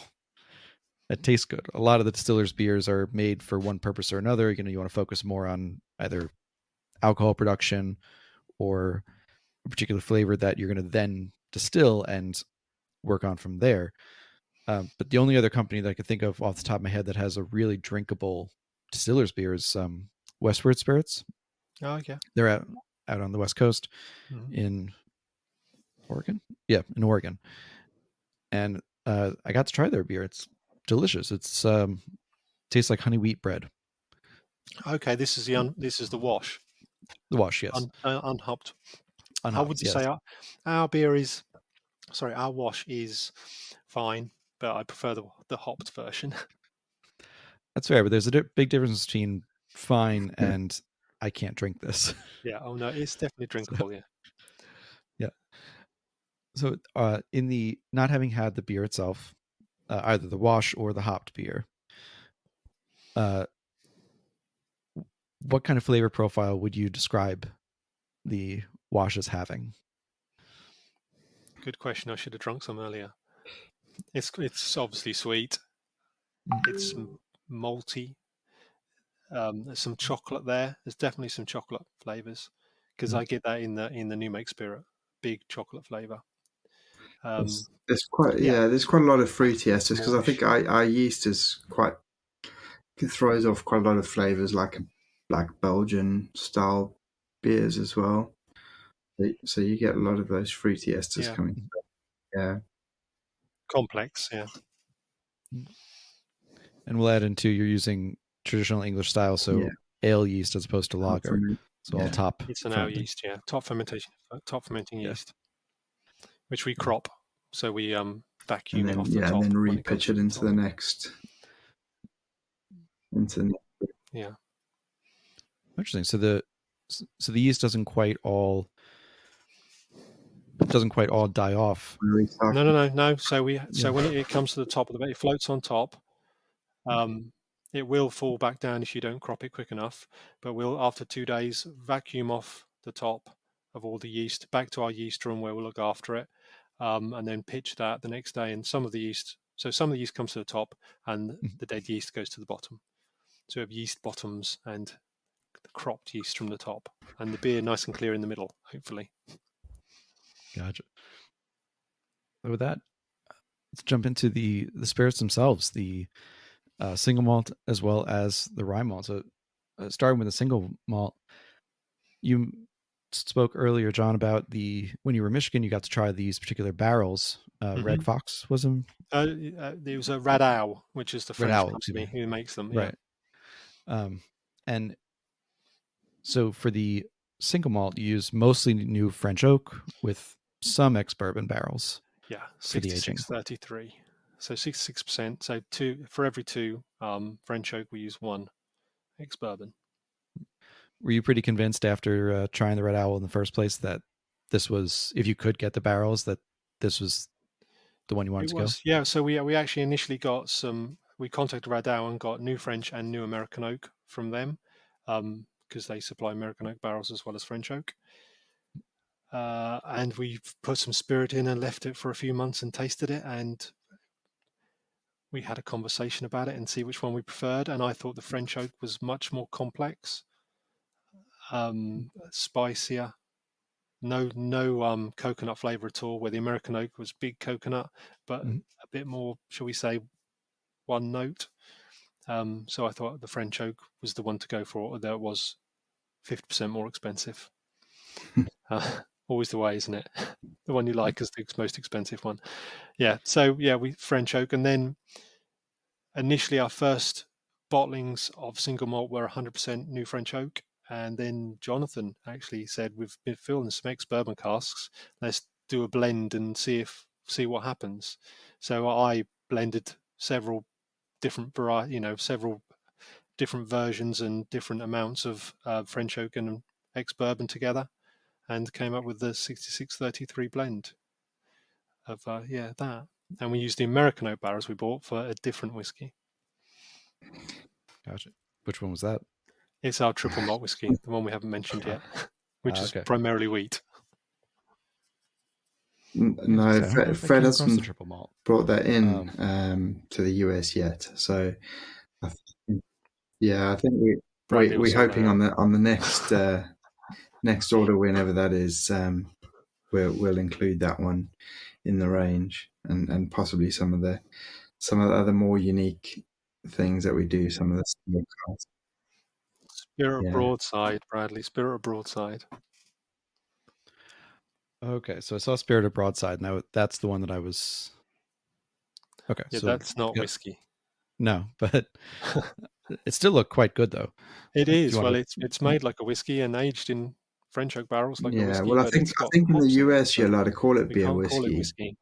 That tastes good. A lot of the distillers' beers are made for one purpose or another. You want to focus more on either alcohol production or a particular flavor that you're going to then distill and work on from there. But the only other company that I could think of off the top of my head that has a really drinkable distiller's beer is Westward Spirits. Oh, yeah. They're out on the West Coast in Oregon. Yeah, in Oregon. And I got to try their beer. It's delicious. It's tastes like honey wheat bread. Okay, this is the wash. The wash, yes. Unhopped. I would yes. say our beer is, our wash is fine, but I prefer the hopped version. That's fair, but there's a big difference between fine and I can't drink this. Yeah. Oh no, it's definitely drinkable. Yeah. Yeah. So, in the not having had the beer itself, either the wash or the hopped beer, what kind of flavor profile would you describe the wash as having? Good question. I should have drunk some earlier. It's obviously sweet. It's malty. There's some chocolate there. There's definitely some chocolate flavors because I get that in the New Make Spirit, big chocolate flavor. There's quite a lot of fruity esters because I think our yeast is it throws off quite a lot of flavors like Black Belgian style beers as well. So you get a lot of those fruity esters coming through. Yeah. Complex, yeah. And we'll add into you're using traditional English style, so ale yeast as opposed to lager. So all top. It's an ale yeast, top fermenting yeast, which we crop. So we vacuum it off the top. And then repitch it into the next. Yeah. Interesting. So the yeast doesn't quite all die off. No. So when it comes to the top of the bed, it floats on top. It will fall back down if you don't crop it quick enough. But we'll, after 2 days, vacuum off the top of all the yeast back to our yeast room where we'll look after it, and then pitch that the next day. And some of the yeast comes to the top, and the dead yeast goes to the bottom. So we have yeast bottoms and the cropped yeast from the top, and the beer nice and clear in the middle, hopefully. Gotcha. So with that, let's jump into the spirits themselves, the single malt as well as the rye malt. So starting with the single malt, you spoke earlier, John, about when you were in Michigan, you got to try these particular barrels. Red Fox was them? There was a Red Owl, which is the French company who makes them. Right. And so for the single malt, you use mostly new French oak with some ex-bourbon barrels. Yeah, 66-33. So 66%. So for every 2 French oak, we use 1 ex-bourbon. Were you pretty convinced after trying the Red Owl in the first place that this was, if you could get the barrels, that this was the one you wanted to go? Yeah, so we actually initially got we contacted Red Owl and got new French and new American oak from them because they supply American oak barrels as well as French oak. And we put some spirit in and left it for a few months and tasted it, and we had a conversation about it and see which one we preferred. And I thought the French oak was much more complex, spicier, no coconut flavor at all, where the American oak was big coconut, but a bit more, shall we say, one note. So I thought the French oak was the one to go for, although it was 50% more expensive. Always the way, isn't it? The one you like is the most expensive one. Yeah. So we French oak, and then initially our first bottlings of single malt were 100% new French oak, and then Jonathan actually said, "We've been filling some ex-bourbon casks. Let's do a blend and see what happens." So I blended several different several different versions and different amounts of French oak and ex-bourbon together, and came up with the 66-33 blend of that. And we used the American oak barrels we bought for a different whiskey. Gotcha. Which one was that? It's our triple malt whiskey, the one we haven't mentioned yet, which is primarily wheat. No, Fred hasn't brought that in to the US yet. So, I think we're hoping on the next order, whenever that is, we'll include that one in the range, and possibly some of the other more unique things that we do. Some of the smoke casks. Spirit of Broadside, Bradley. Spirit of Broadside. Okay, so I saw Spirit of Broadside. Now that's the one that I was. Okay, Yeah, so that's not whiskey. No, but it still looked quite good though. It is. Well, it's made like a whiskey and aged in French oak barrels like a whiskey. Well, I think in the US you're allowed to call it beer whiskey. whiskey. Call it whiskey.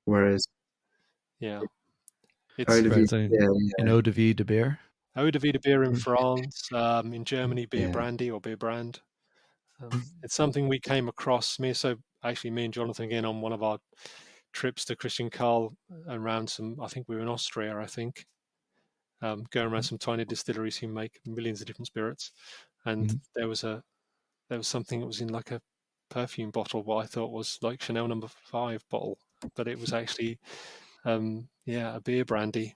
Whereas, it's an eau de vie de beer. Eau de vie de beer in France, in Germany, beer brandy or beer brand. It's something we came across. Me and Jonathan again on one of our trips to Christian Karl around I think we were in Austria, going around some tiny distilleries who make millions of different spirits, and there was something that was in like a perfume bottle, what I thought was like Chanel No. 5 bottle, but it was actually a beer brandy,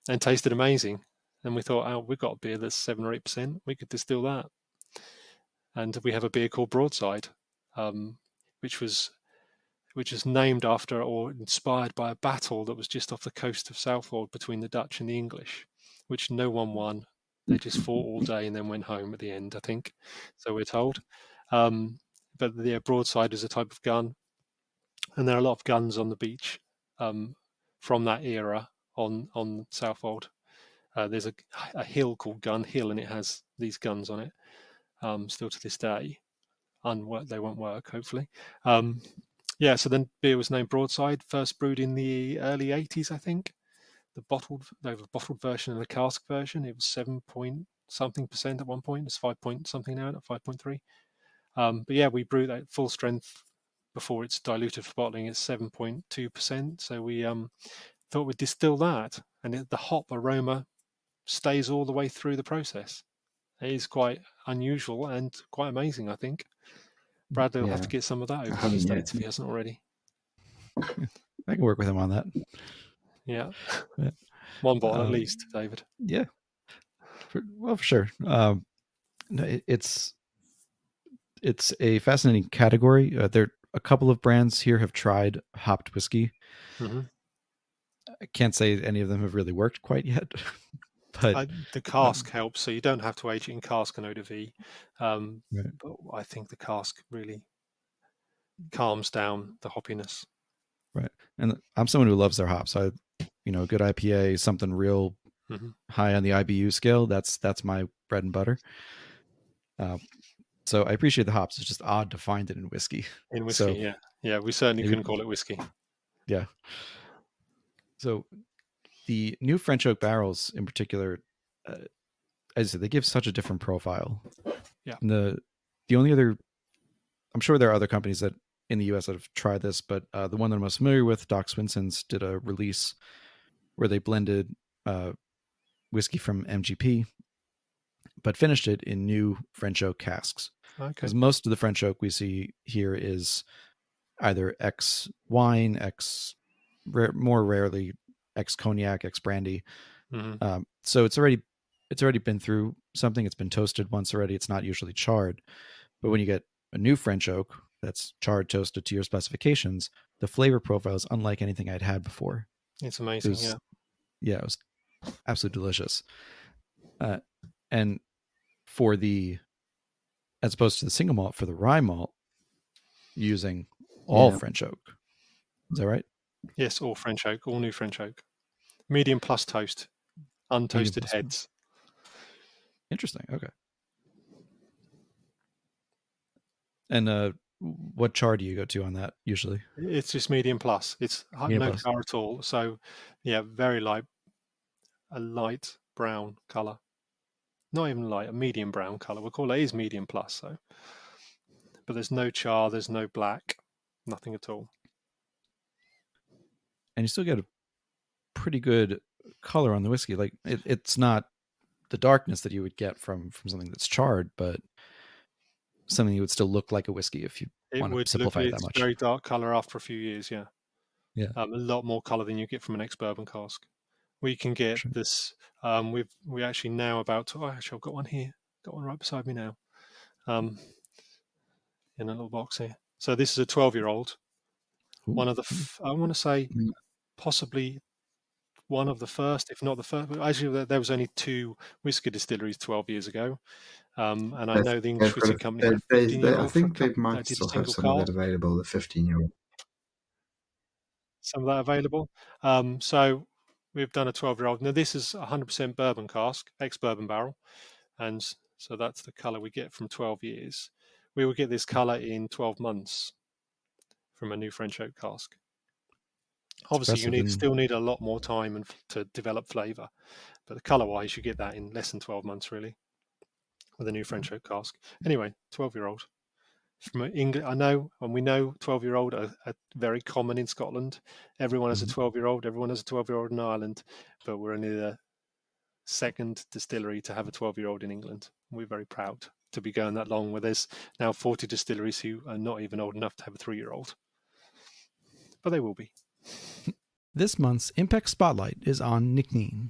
and tasted amazing. And we thought, oh, we've got a beer that's 7 or 8%. We could distill that. And we have a beer called Broadside, which was named after or inspired by a battle that was just off the coast of Southwold between the Dutch and the English, which no one won. They just fought all day and then went home at the end, I think. So we're told. But the Broadside is a type of gun. And there are a lot of guns on the beach from that era on Southwold. There's a hill called Gun Hill, and it has these guns on it still to this day. They won't work, hopefully. So then beer was named Broadside, first brewed in the early 80s, I think. They have a bottled version and a cask version. It was 7-point-something% at one point. It's 5-point-something now, at 5.3. But we brew that full strength before it's diluted for bottling. It's 7.2%. So we thought we'd distill that, and the hop aroma stays all the way through the process. It is quite unusual and quite amazing, I think. Bradley will have to get some of that over to the States if he hasn't already. I can work with him on that. Yeah. One bottle at least, David. Yeah. For sure. It's a fascinating category. There a couple of brands here have tried hopped whiskey. Mm-hmm. I can't say any of them have really worked quite yet. But the cask helps, so you don't have to age it in cask and eau de vie. But I think the cask really calms down the hoppiness. Right. And I'm someone who loves their hops. A good IPA, something real high on the IBU scale. That's my bread and butter. So I appreciate the hops. It's just odd to find it in whiskey. Yeah. We certainly couldn't call it whiskey. Yeah. So the new French oak barrels, in particular, as I said, they give such a different profile. Yeah. And the only other, I'm sure there are other companies that in the US that have tried this, but the one that I'm most familiar with, Doc Swinson's, did a release where they blended whiskey from MGP, but finished it in new French oak casks. Because most of the French oak we see here is either ex wine, more rarely ex cognac, ex brandy. So it's already been through something. It's been toasted once already. It's not usually charred, but when you get a new French oak that's charred, toasted to your specifications, the flavor profile is unlike anything I'd had before. It's amazing. It was absolutely delicious. And as opposed to the single malt, for the rye malt, using all French oak. Is that right? Yes, all French oak, all new French oak. Medium plus toast, untoasted heads. Interesting. Okay. And what char do you go to on that usually? It's just medium plus. It's no char at all. So, very light, a light brown color. Not even light, a medium brown color. We'll call it is medium plus. So, but there's no char, there's no black, nothing at all. And you still get a pretty good color on the whiskey. Like it's not the darkness that you would get from something that's charred, but something that would still look like a whiskey if you want to simplify it that much. It's very dark color after a few years. Yeah. A lot more color than you get from an ex-bourbon cask. We can get this. We actually now about to. I've got one here. Got one right beside me now. In a little box here. So this is a 12-year-old. one of the, I want to say possibly one of the first, if not the first. Actually, there was only 2 whiskey distilleries 12 years ago. And I know the English whiskey company had a 15-year-old. I think they might still have some of that available, the 15-year-old. Some of that available. So we've done a 12-year-old. Now this is 100% bourbon cask, ex-bourbon barrel. And so that's the colour we get from 12 years. We will get this colour in 12 months from a new French oak cask. Obviously, you still need a lot more time to develop flavour. But the colour-wise, you get that in less than 12 months, really, with a new French oak cask. Anyway, 12-year-old. From England, I know, and we know 12-year-old are very common in Scotland. Everyone has a 12-year-old. Everyone has a 12-year-old in Ireland, but we're only the second distillery to have a 12-year-old in England. We're very proud to be going that long, where there's now 40 distilleries who are not even old enough to have a 3-year-old. But they will be. This month's Impact Spotlight is on Nicneen.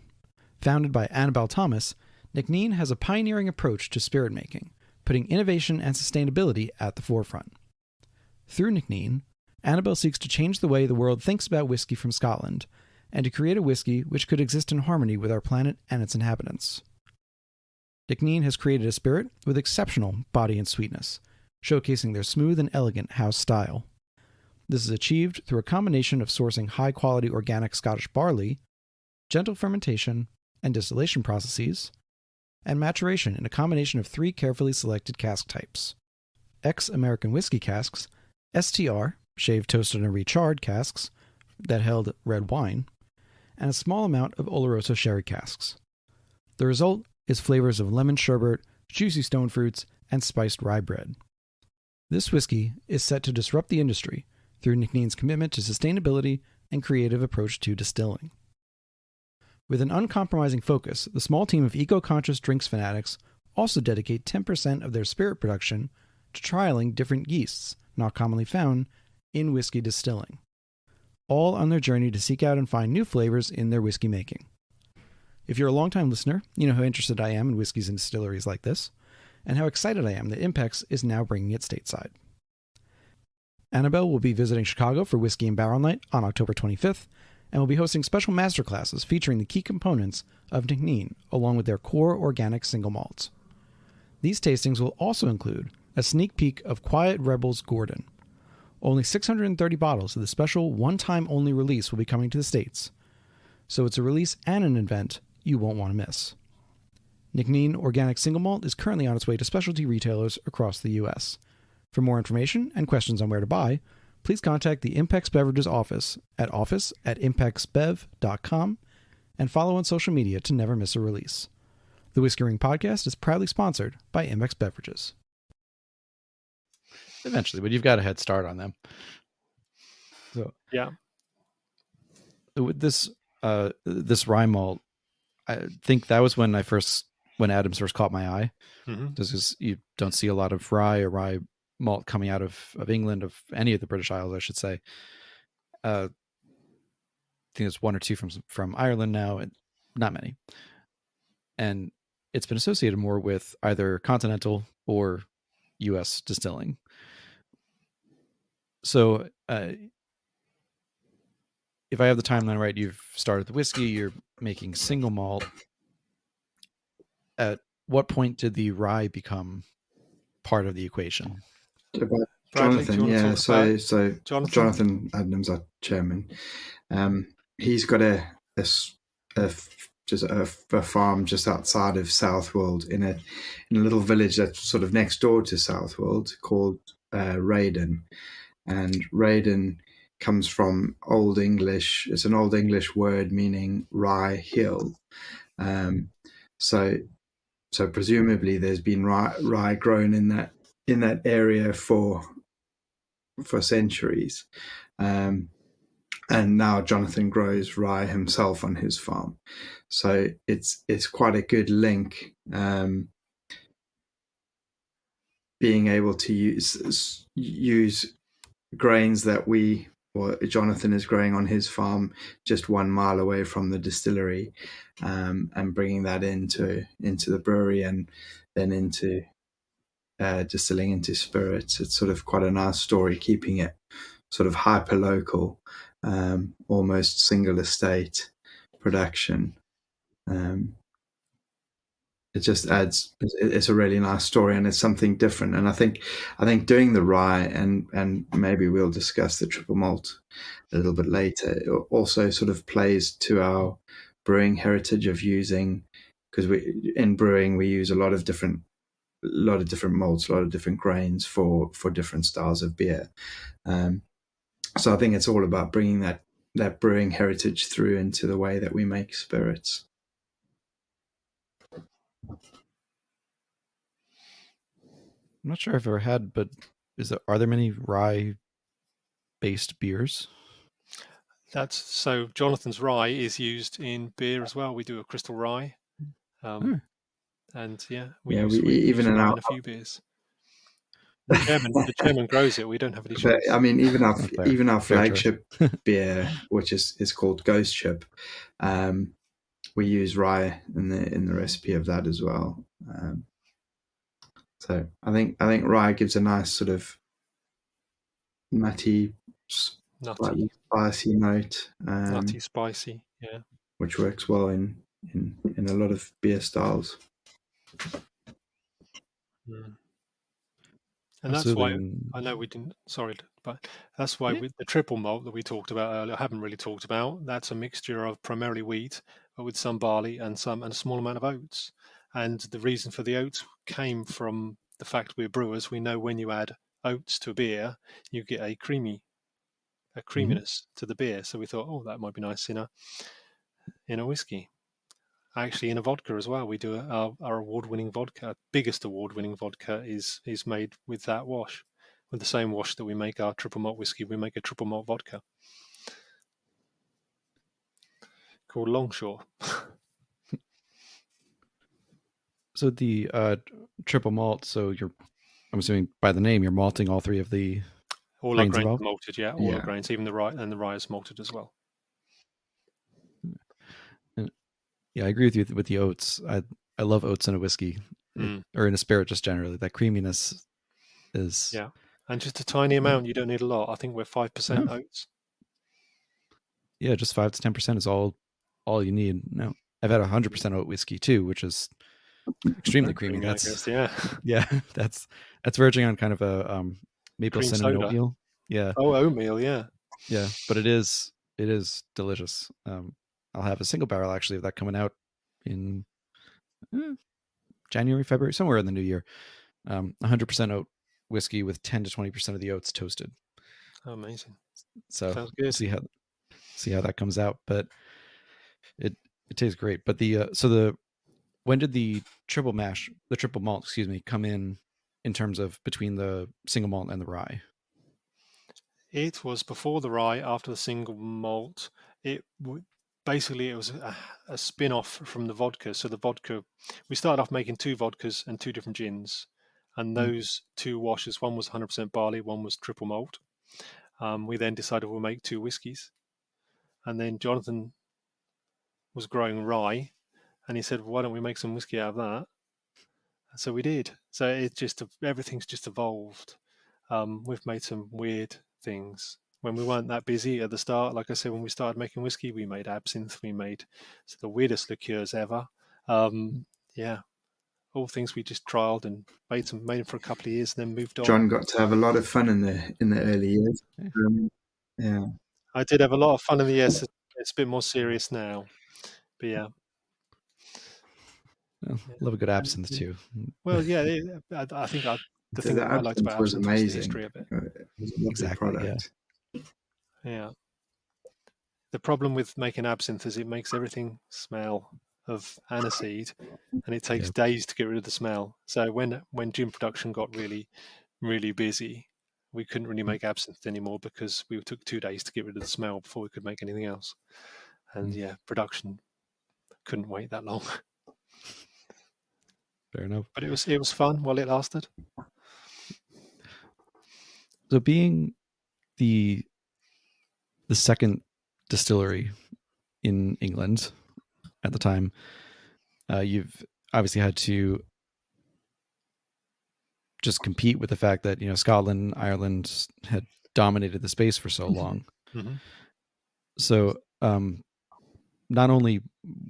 Founded by Annabelle Thomas, Nicneen has a pioneering approach to spirit making, putting innovation and sustainability at the forefront. Through Nicneen, Annabelle seeks to change the way the world thinks about whiskey from Scotland, and to create a whiskey which could exist in harmony with our planet and its inhabitants. Nicneen has created a spirit with exceptional body and sweetness, showcasing their smooth and elegant house style. This is achieved through a combination of sourcing high-quality organic Scottish barley, gentle fermentation and distillation processes, and maturation in a combination of 3 carefully selected cask types: ex-American whiskey casks, STR, shaved, toasted, and recharred casks that held red wine, and a small amount of Oloroso sherry casks. The result is flavors of lemon sherbet, juicy stone fruits, and spiced rye bread. This whiskey is set to disrupt the industry through Nicneen's commitment to sustainability and creative approach to distilling. With an uncompromising focus, the small team of eco-conscious drinks fanatics also dedicate 10% of their spirit production to trialing different yeasts not commonly found in whiskey distilling, all on their journey to seek out and find new flavors in their whiskey making. If you're a longtime listener, you know how interested I am in whiskeys and distilleries like this, and how excited I am that Impex is now bringing it stateside. Annabelle will be visiting Chicago for Whiskey and Barrel Night on October 25th, and will be hosting special masterclasses featuring the key components of Nicneen, along with their core organic single malts. These tastings will also include a sneak peek of Quiet Rebels Gordon. Only 630 bottles of the special one-time-only release will be coming to the States, so it's a release and an event you won't want to miss. Nicneen Organic Single Malt is currently on its way to specialty retailers across the U.S. For more information and questions on where to buy, please contact the Impex Beverages office at office@impexbev.com and follow on social media to never miss a release. The Whiskey Ring podcast is proudly sponsored by Impex Beverages. Eventually, but you've got a head start on them. So yeah, with this rye malt, I think that was when Adnams first caught my eye. Just because you don't see a lot of rye or rye malt coming out of England, of any of the British Isles, I should say. I think there's 1 or 2 from Ireland now, and not many. And it's been associated more with either Continental or U.S. distilling. So if I have the timeline right, you've started the whiskey, you're making single malt. At what point did the rye become part of the equation? Jonathan, yeah. So Jonathan Adnams, our chairman, he's got a farm just outside of Southwold in a little village that's sort of next door to Southwold called Raiden, and Raiden comes from Old English. It's an Old English word meaning rye hill. So presumably there's been rye grown in that area for centuries, and now Jonathan grows rye himself on his farm. So it's quite a good link, being able to use grains that Jonathan is growing on his farm just 1 mile away from the distillery, and bringing that into the brewery and then into distilling into spirits. It's sort of quite a nice story, keeping it sort of hyper local, almost single estate production. It just adds. It's a really nice story, and it's something different. And I think doing the rye, and maybe we'll discuss the triple malt a little bit later, it also sort of plays to our brewing heritage of using, because in brewing we use a lot of different malts, a lot of different grains for different styles of beer. So I think it's all about bringing that brewing heritage through into the way that we make spirits. I'm not sure if I've ever had, but are there many rye-based beers? So Jonathan's rye is used in beer as well. We do a crystal rye, and we use rye in a few beers. The chairman grows it. We don't have any choice. I mean, even our flagship beer, which is called Ghost Ship, we use rye in the recipe of that as well. So I think rye gives a nice sort of nutty, slightly spicy note. Nutty, spicy, yeah. Which works well in a lot of beer styles. Mm. And that's why I know we didn't. Sorry, but that's why the triple malt that we talked about earlier, I haven't really talked about. That's a mixture of primarily wheat, but with some barley and a small amount of oats. And the reason for the oats came from the fact we're brewers. We know when you add oats to a beer, you get a creaminess to the beer. So we thought, oh, that might be nice in a whiskey. Actually, in a vodka as well, we do our award-winning vodka. Biggest award-winning vodka is made with that wash, with the same wash that we make our triple malt whiskey. We make a triple malt vodka called Longshore. So the triple malt. So I'm assuming by the name, you're malting all three of the all grains our grains involved? are malted. Yeah, all our grains, even the rye, and the rye is malted as well. Yeah, I agree with you with the oats. I love oats in a whiskey or in a spirit just generally. That creaminess is and just a tiny amount. You don't need a lot. I think we're 5% oats. Yeah, just 5 to 10% is all you need. No, I've had 100% oat whiskey too, which is extremely creamy. That's that's verging on kind of a maple cream cinnamon soda. oatmeal. Yeah. Oh, oatmeal. Yeah. Yeah, but it is delicious. I'll have a single barrel actually of that coming out in January, February, somewhere in the new year. 100% oat whiskey with 10 to 20% of the oats toasted. Oh, amazing. So sounds good. See how that comes out, but it tastes great. But when did the triple malt, come in terms of between the single malt and the rye? It was before the rye, after the single malt. Basically, it was a spin-off from the vodka. So the vodka, we started off making 2 vodkas and 2 different gins, and those 2 washes, one was 100% barley, one was triple malt. We then decided we'll make 2 whiskies, and then Jonathan was growing rye, and he said, "Why don't we make some whiskey out of that?" And so we did. So everything's just evolved. We've made some weird things. When we weren't that busy at the start, like I said, when we started making whiskey, we made absinthe, we made the weirdest liqueurs ever. All things we just trialed and made them for a couple of years and then moved on. John got to have a lot of fun in the early years. Yeah. I did have a lot of fun in the years. It's a bit more serious now, but yeah. Love a good absinthe too. Well, yeah, I think the thing that I liked about absinthe was the history of it. It was a exactly. Product. Yeah. The problem with making absinthe is it makes everything smell of aniseed, and it takes days to get rid of the smell. So when gin production got really, really busy, we couldn't really make absinthe anymore because we took 2 days to get rid of the smell before we could make anything else. And production couldn't wait that long. Fair enough. But it was fun while it lasted. So being the second distillery in England at the time, you've obviously had to just compete with the fact that Scotland, Ireland had dominated the space for so long. Mm-hmm. So not only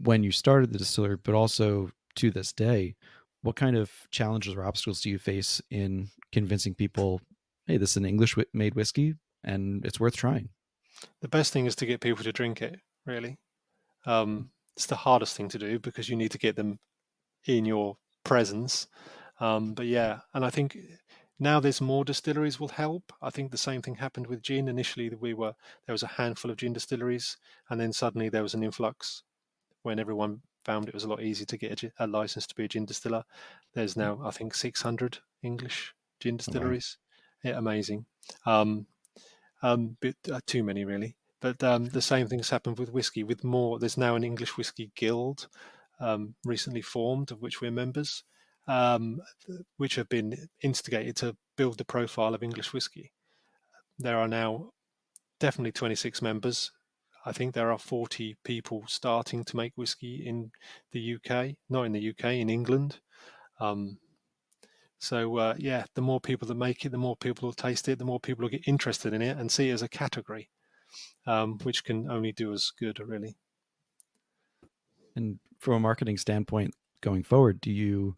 when you started the distillery, but also to this day, what kind of challenges or obstacles do you face in convincing people, hey, this is an English made whiskey and it's worth trying? The best thing is to get people to drink it, really. It's the hardest thing to do because you need to get them in your presence. But yeah, and I think now there's more distilleries will help. I think the same thing happened with gin. Initially, there was a handful of gin distilleries, and then suddenly there was an influx when everyone found it was a lot easier to get a license to be a gin distiller. There's now, I think, 600 English gin distilleries. Oh, wow. Yeah, amazing. But too many really. But the same thing's happened with whiskey. There's now an English whiskey guild recently formed, of which we're members, which have been instigated to build the profile of English whiskey. There are now definitely 26 members. I think there are 40 people starting to make whiskey in the UK, not in the UK, in England. So yeah, the more people that make it, the more people will taste it, the more people will get interested in it and see it as a category, which can only do us good, really. And from a marketing standpoint, going forward, do you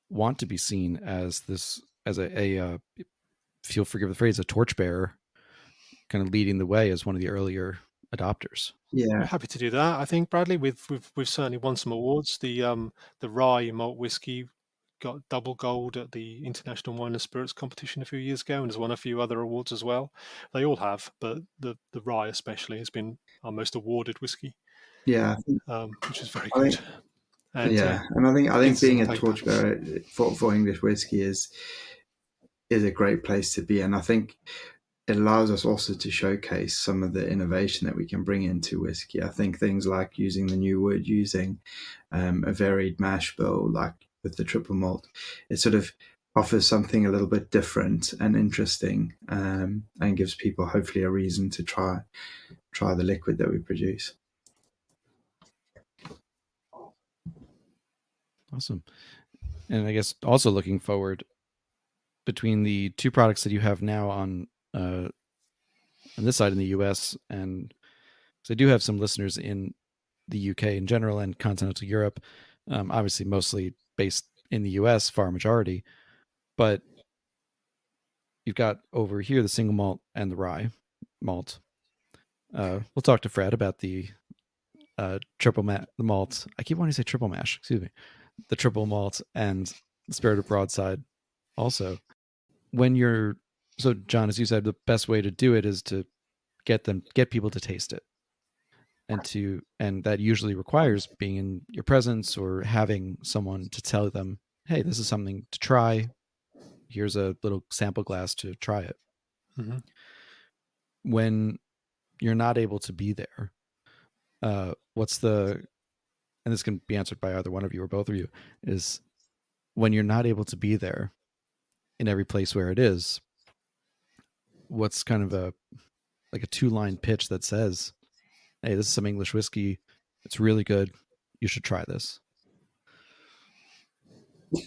want to be seen as a if you'll forgive the phrase, a torchbearer, kind of leading the way as one of the earlier adopters? Yeah, we're happy to do that. I think, Bradley, we've certainly won some awards. The rye malt whiskey got double gold at the International Wine and Spirits competition a few years ago, and has won a few other awards as well. They all have, but the rye especially has been our most awarded whiskey. Yeah, which is very good. And I think being a torchbearer for English whiskey is a great place to be, and I think it allows us also to showcase some of the innovation that we can bring into whiskey. I think things like using the new wood, using a varied mash bill, like with the triple malt, it sort of offers something a little bit different and interesting, and gives people hopefully a reason to try the liquid that we produce. Awesome. And I guess also looking forward, between the two products that you have now on this side in the US, and so I do have some listeners in the UK in general and continental Europe, obviously mostly based in the US, far majority, but you've got over here the single malt and the rye malt. We'll talk to Fred about the triple malt. I keep wanting to say triple mash, excuse me. The triple malt and the spirit of broadside also. So John, as you said, the best way to do it is to get people to taste it. And that usually requires being in your presence or having someone to tell them, hey, this is something to try. Here's a little sample glass to try it. Mm-hmm. When you're not able to be there, and this can be answered by either one of you or both of you, is when you're not able to be there in every place where it is, what's kind of a 2-line pitch that says, hey, this is some English whiskey. It's really good. You should try this.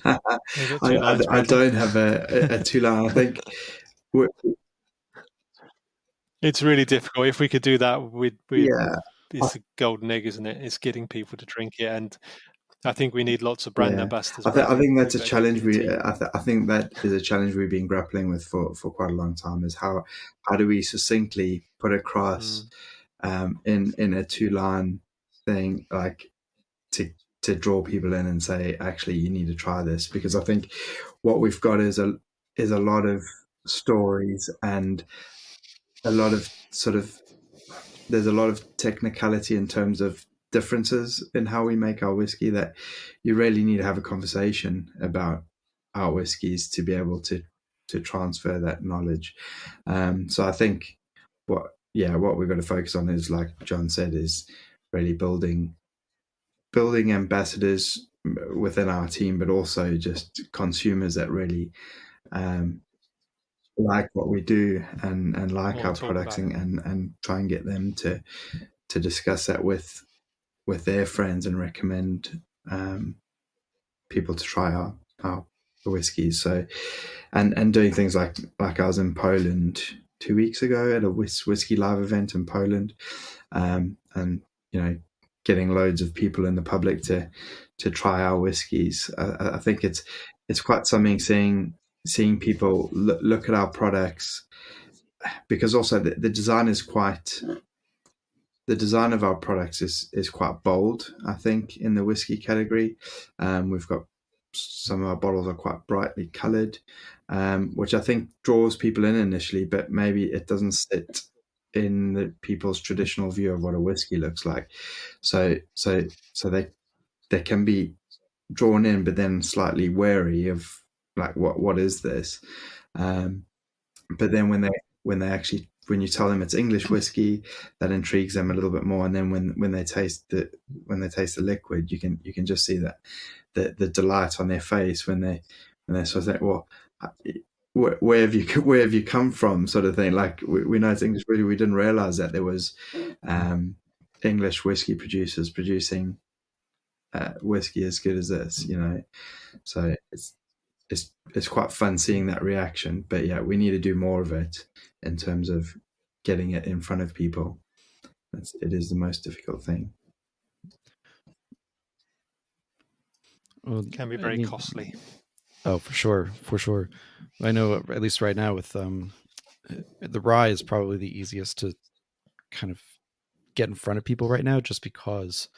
I don't have a 2-line. I think it's really difficult. If we could do that, it's a golden egg, isn't it? It's getting people to drink it, and I think we need lots of brand ambassadors. I think that's a challenge. I think that is a challenge we've been grappling with for quite a long time. Is how do we succinctly put across in a 2-line thing, like to draw people in and say, actually, you need to try this, because I think what we've got is a lot of stories and a lot of there's a lot of technicality in terms of differences in how we make our whiskey, that you really need to have a conversation about our whiskeys to be able to transfer that knowledge. So I think what we've got to focus on is, like John said, is really building ambassadors within our team, but also just consumers that really like what we do and like our products, and try and get them to discuss that with their friends and recommend people to try our whiskies. So and doing things like I was in Poland 2 weeks ago at a whiskey live event in Poland, and getting loads of people in the public to try our whiskies. I think it's quite something seeing people look at our products, because also the design is quite. The design of our products is quite bold, I think, in the whiskey category. We've got some of our bottles are quite brightly coloured, which I think draws people in initially, but maybe it doesn't sit in the people's traditional view of what a whiskey looks like. So they can be drawn in, but then slightly wary of like what is this? But then when you tell them it's English whiskey, that intrigues them a little bit more. And then when they taste the liquid, you can just see that the delight on their face when they sort of think, well, where have you come from, sort of thing. Like we know it's English whiskey. We didn't realize that there was English whiskey producers producing whiskey as good as this, So it's quite fun seeing that reaction. But yeah, we need to do more of it in terms of getting it in front of people. It is the most difficult thing. Well, it can be very costly. Oh, for sure. I know, at least right now, with the rye is probably the easiest to kind of get in front of people right now, just because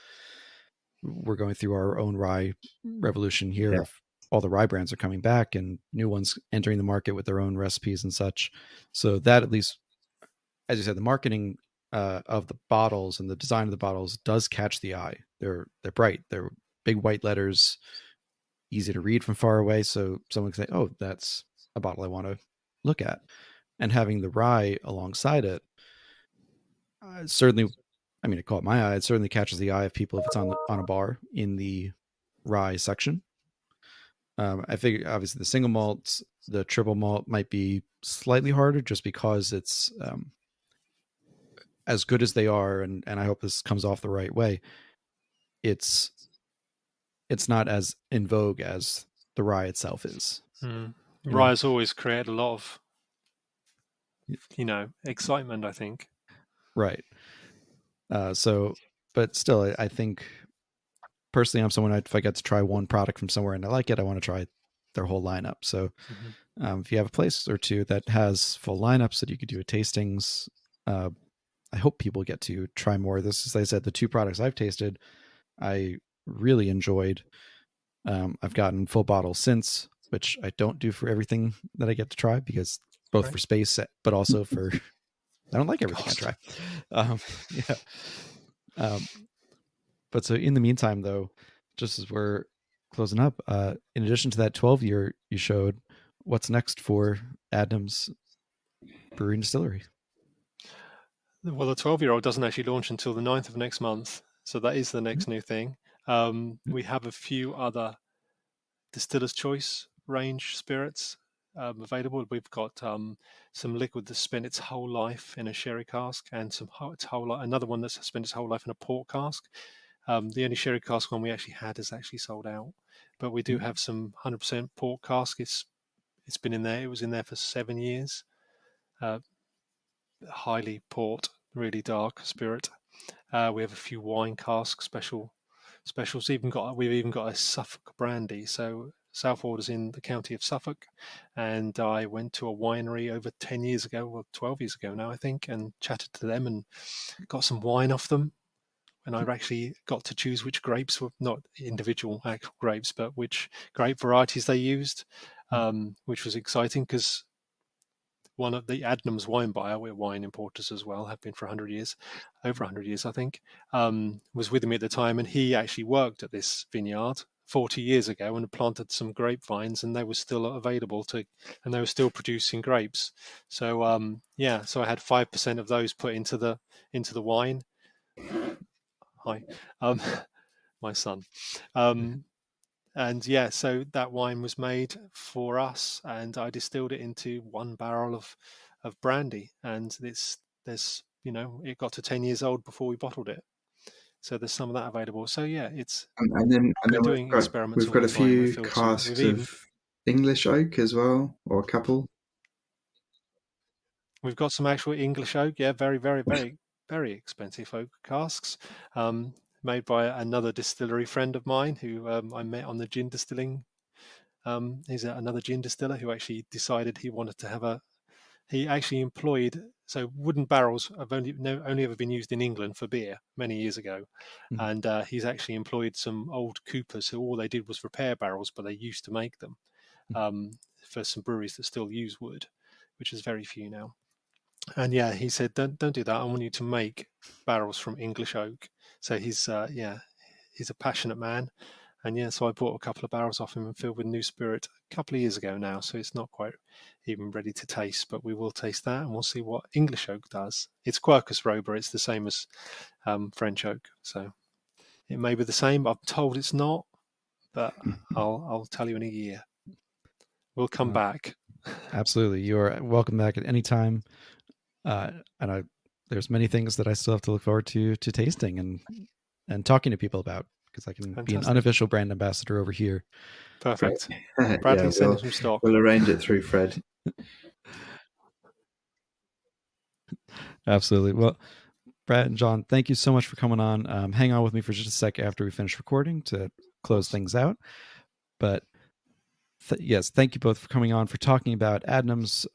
we're going through our own rye revolution here. Yeah. All the rye brands are coming back and new ones entering the market with their own recipes and such. So that, at least, as you said, the marketing of the bottles and the design of the bottles does catch the eye. They're bright. They're big white letters, easy to read from far away. So someone can say, oh, that's a bottle I want to look at. And having the rye alongside it, certainly, I mean, it caught my eye. It certainly catches the eye of people if it's on a bar in the rye section. I think obviously the single malts, the triple malt might be slightly harder, just because it's as good as they are, and I hope this comes off the right way. It's not as in vogue as the rye itself is. Rye has always created a lot of, excitement, I think. Right. So, but still, I think personally, I'm someone, if I get to try one product from somewhere and I like it, I want to try their whole lineup. So if you have a place or two that has full lineups that you could do a tastings, I hope people get to try more of this. As I said, the two products I've tasted, I really enjoyed. I've gotten full bottles since, which I don't do for everything that I get to try, because both for space, but also for, I don't like everything I try. But so in the meantime, though, just as we're closing up, in addition to that 12-year you showed, what's next for Adnams Brewery and Distillery? Well, the 12-year-old doesn't actually launch until the 9th of next month. So that is the next new thing. We have a few other Distiller's Choice range spirits available. We've got some liquid that's spent its whole life in a sherry cask, and another one that's spent its whole life in a port cask. The only sherry cask one we actually had is actually sold out, but we do have some 100% port cask. It's been in there. It was in there for 7 years. Highly port, really dark spirit. We have a few wine cask specials. We've even got a Suffolk brandy. So Southwold is in the county of Suffolk, and I went to a winery over 10 years ago, or 12 years ago now, I think, and chatted to them and got some wine off them. And I actually got to choose which grapes were, not individual actual grapes, but which grape varieties they used, which was exciting, because one of the Adnams wine buyer, we're wine importers as well, have been for 100 years, over 100 years, I think, was with me at the time. And he actually worked at this vineyard 40 years ago and planted some grapevines, and they were still available and they were still producing grapes. So, so I had 5% of those put into the wine. Hi, my son. And yeah, so that wine was made for us, and I distilled it into 1 barrel of brandy, and it got to 10 years old before we bottled it. So there's some of that available. So yeah, and then doing experiments. We've got a few casks of English oak as well, or a couple. We've got some actual English oak, yeah, very, very, very, very expensive oak casks, made by another distillery friend of mine who I met on the gin distilling. He's another gin distiller who actually decided he wanted to have he actually employed, so wooden barrels have only ever been used in England for beer many years ago. And he's actually employed some old coopers who all they did was repair barrels, but they used to make them for some breweries that still use wood, which is very few now. And yeah, he said, don't do that. I want you to make barrels from English oak. So he's a passionate man. And yeah, so I bought a couple of barrels off him and filled with new spirit a couple of years ago now. So it's not quite even ready to taste, but we will taste that and we'll see what English oak does. It's Quercus robur. It's the same as French oak. So it may be the same. I'm told it's not, but I'll tell you in a year. We'll come back. Absolutely. You are welcome back at any time. There's many things that I still have to look forward to tasting and talking to people about, because I can be an unofficial brand ambassador over here. Perfect. Bradley, send some stock. We'll arrange it through Fred. Absolutely. Well, Brad and John, thank you so much for coming on. Hang on with me for just a sec after we finish recording to close things out. But yes, thank you both for coming on, for talking about Adnams,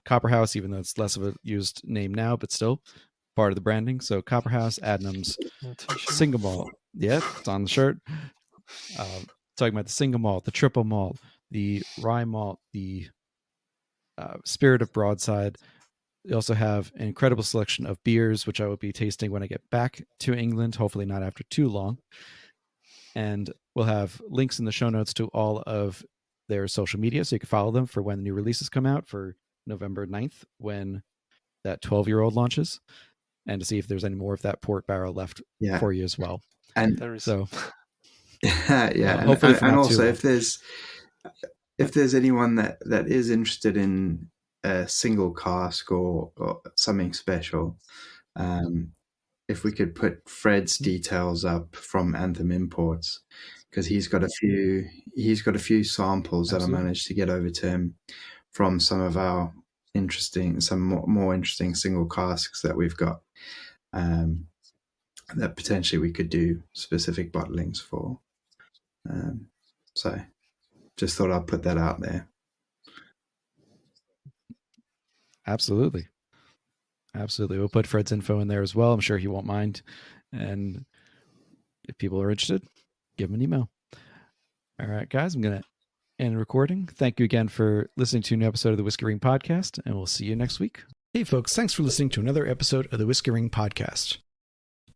Copper House, even though it's less of a used name now, but still part of the branding. So Copper House, Adnams, single malt. Yeah, it's on the shirt. Talking about the single malt, the triple malt, the rye malt, the spirit of Broadside. We also have an incredible selection of beers, which I will be tasting when I get back to England, hopefully not after too long. And we'll have links in the show notes to all of their social media, so you can follow them for when the new releases come out for November 9th, when that 12-year-old launches, and to see if there's any more of that port barrel left for you as well. And there is. So hopefully and also if there's anyone that is interested in a single cask or something special, if we could put Fred's details up from Anthem Imports, because he's got a few samples that I managed to get over to him from some of our more interesting single casks that we've got, that potentially we could do specific bottlings for. So just thought I'd put that out there. Absolutely. We'll put Fred's info in there as well. I'm sure he won't mind. And if people are interested, give him an email. All right, guys, I'm going to end recording. Thank you again for listening to a new episode of the Whiskey Ring Podcast, and we'll see you next week. Hey, folks, thanks for listening to another episode of the Whiskey Ring Podcast.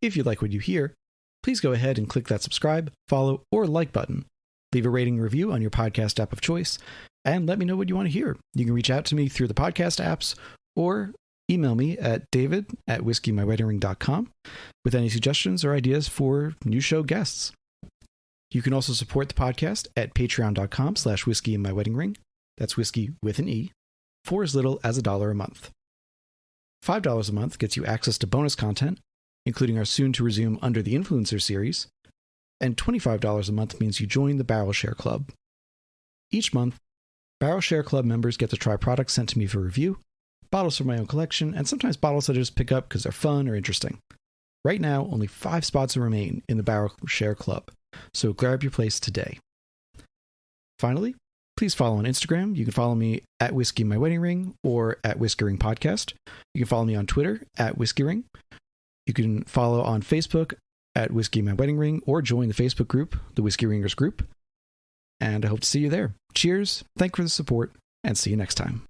If you like what you hear, please go ahead and click that subscribe, follow, or like button. Leave a rating and review on your podcast app of choice, and let me know what you want to hear. You can reach out to me through the podcast apps or email me at david@whiskeymyweddingring.com with any suggestions or ideas for new show guests. You can also support the podcast at patreon.com/whiskeymyweddingring. That's whiskey with an E, for as little as $1 a month. $5 a month gets you access to bonus content, including our soon-to-resume Under the Influencer series, and $25 a month means you join the Barrel Share Club. Each month, Barrel Share Club members get to try products sent to me for review, bottles from my own collection, and sometimes bottles that I just pick up because they're fun or interesting. Right now, only 5 spots remain in the Barrel Share Club, so grab your place today. Finally, please follow on Instagram. You can follow me at Whiskey My Wedding Ring or at Whiskey Ring Podcast. You can follow me on Twitter at Whiskey Ring. You can follow on Facebook at Whiskey My Wedding Ring or join the Facebook group, the Whiskey Ringers Group. And I hope to see you there. Cheers, thank you for the support, and see you next time.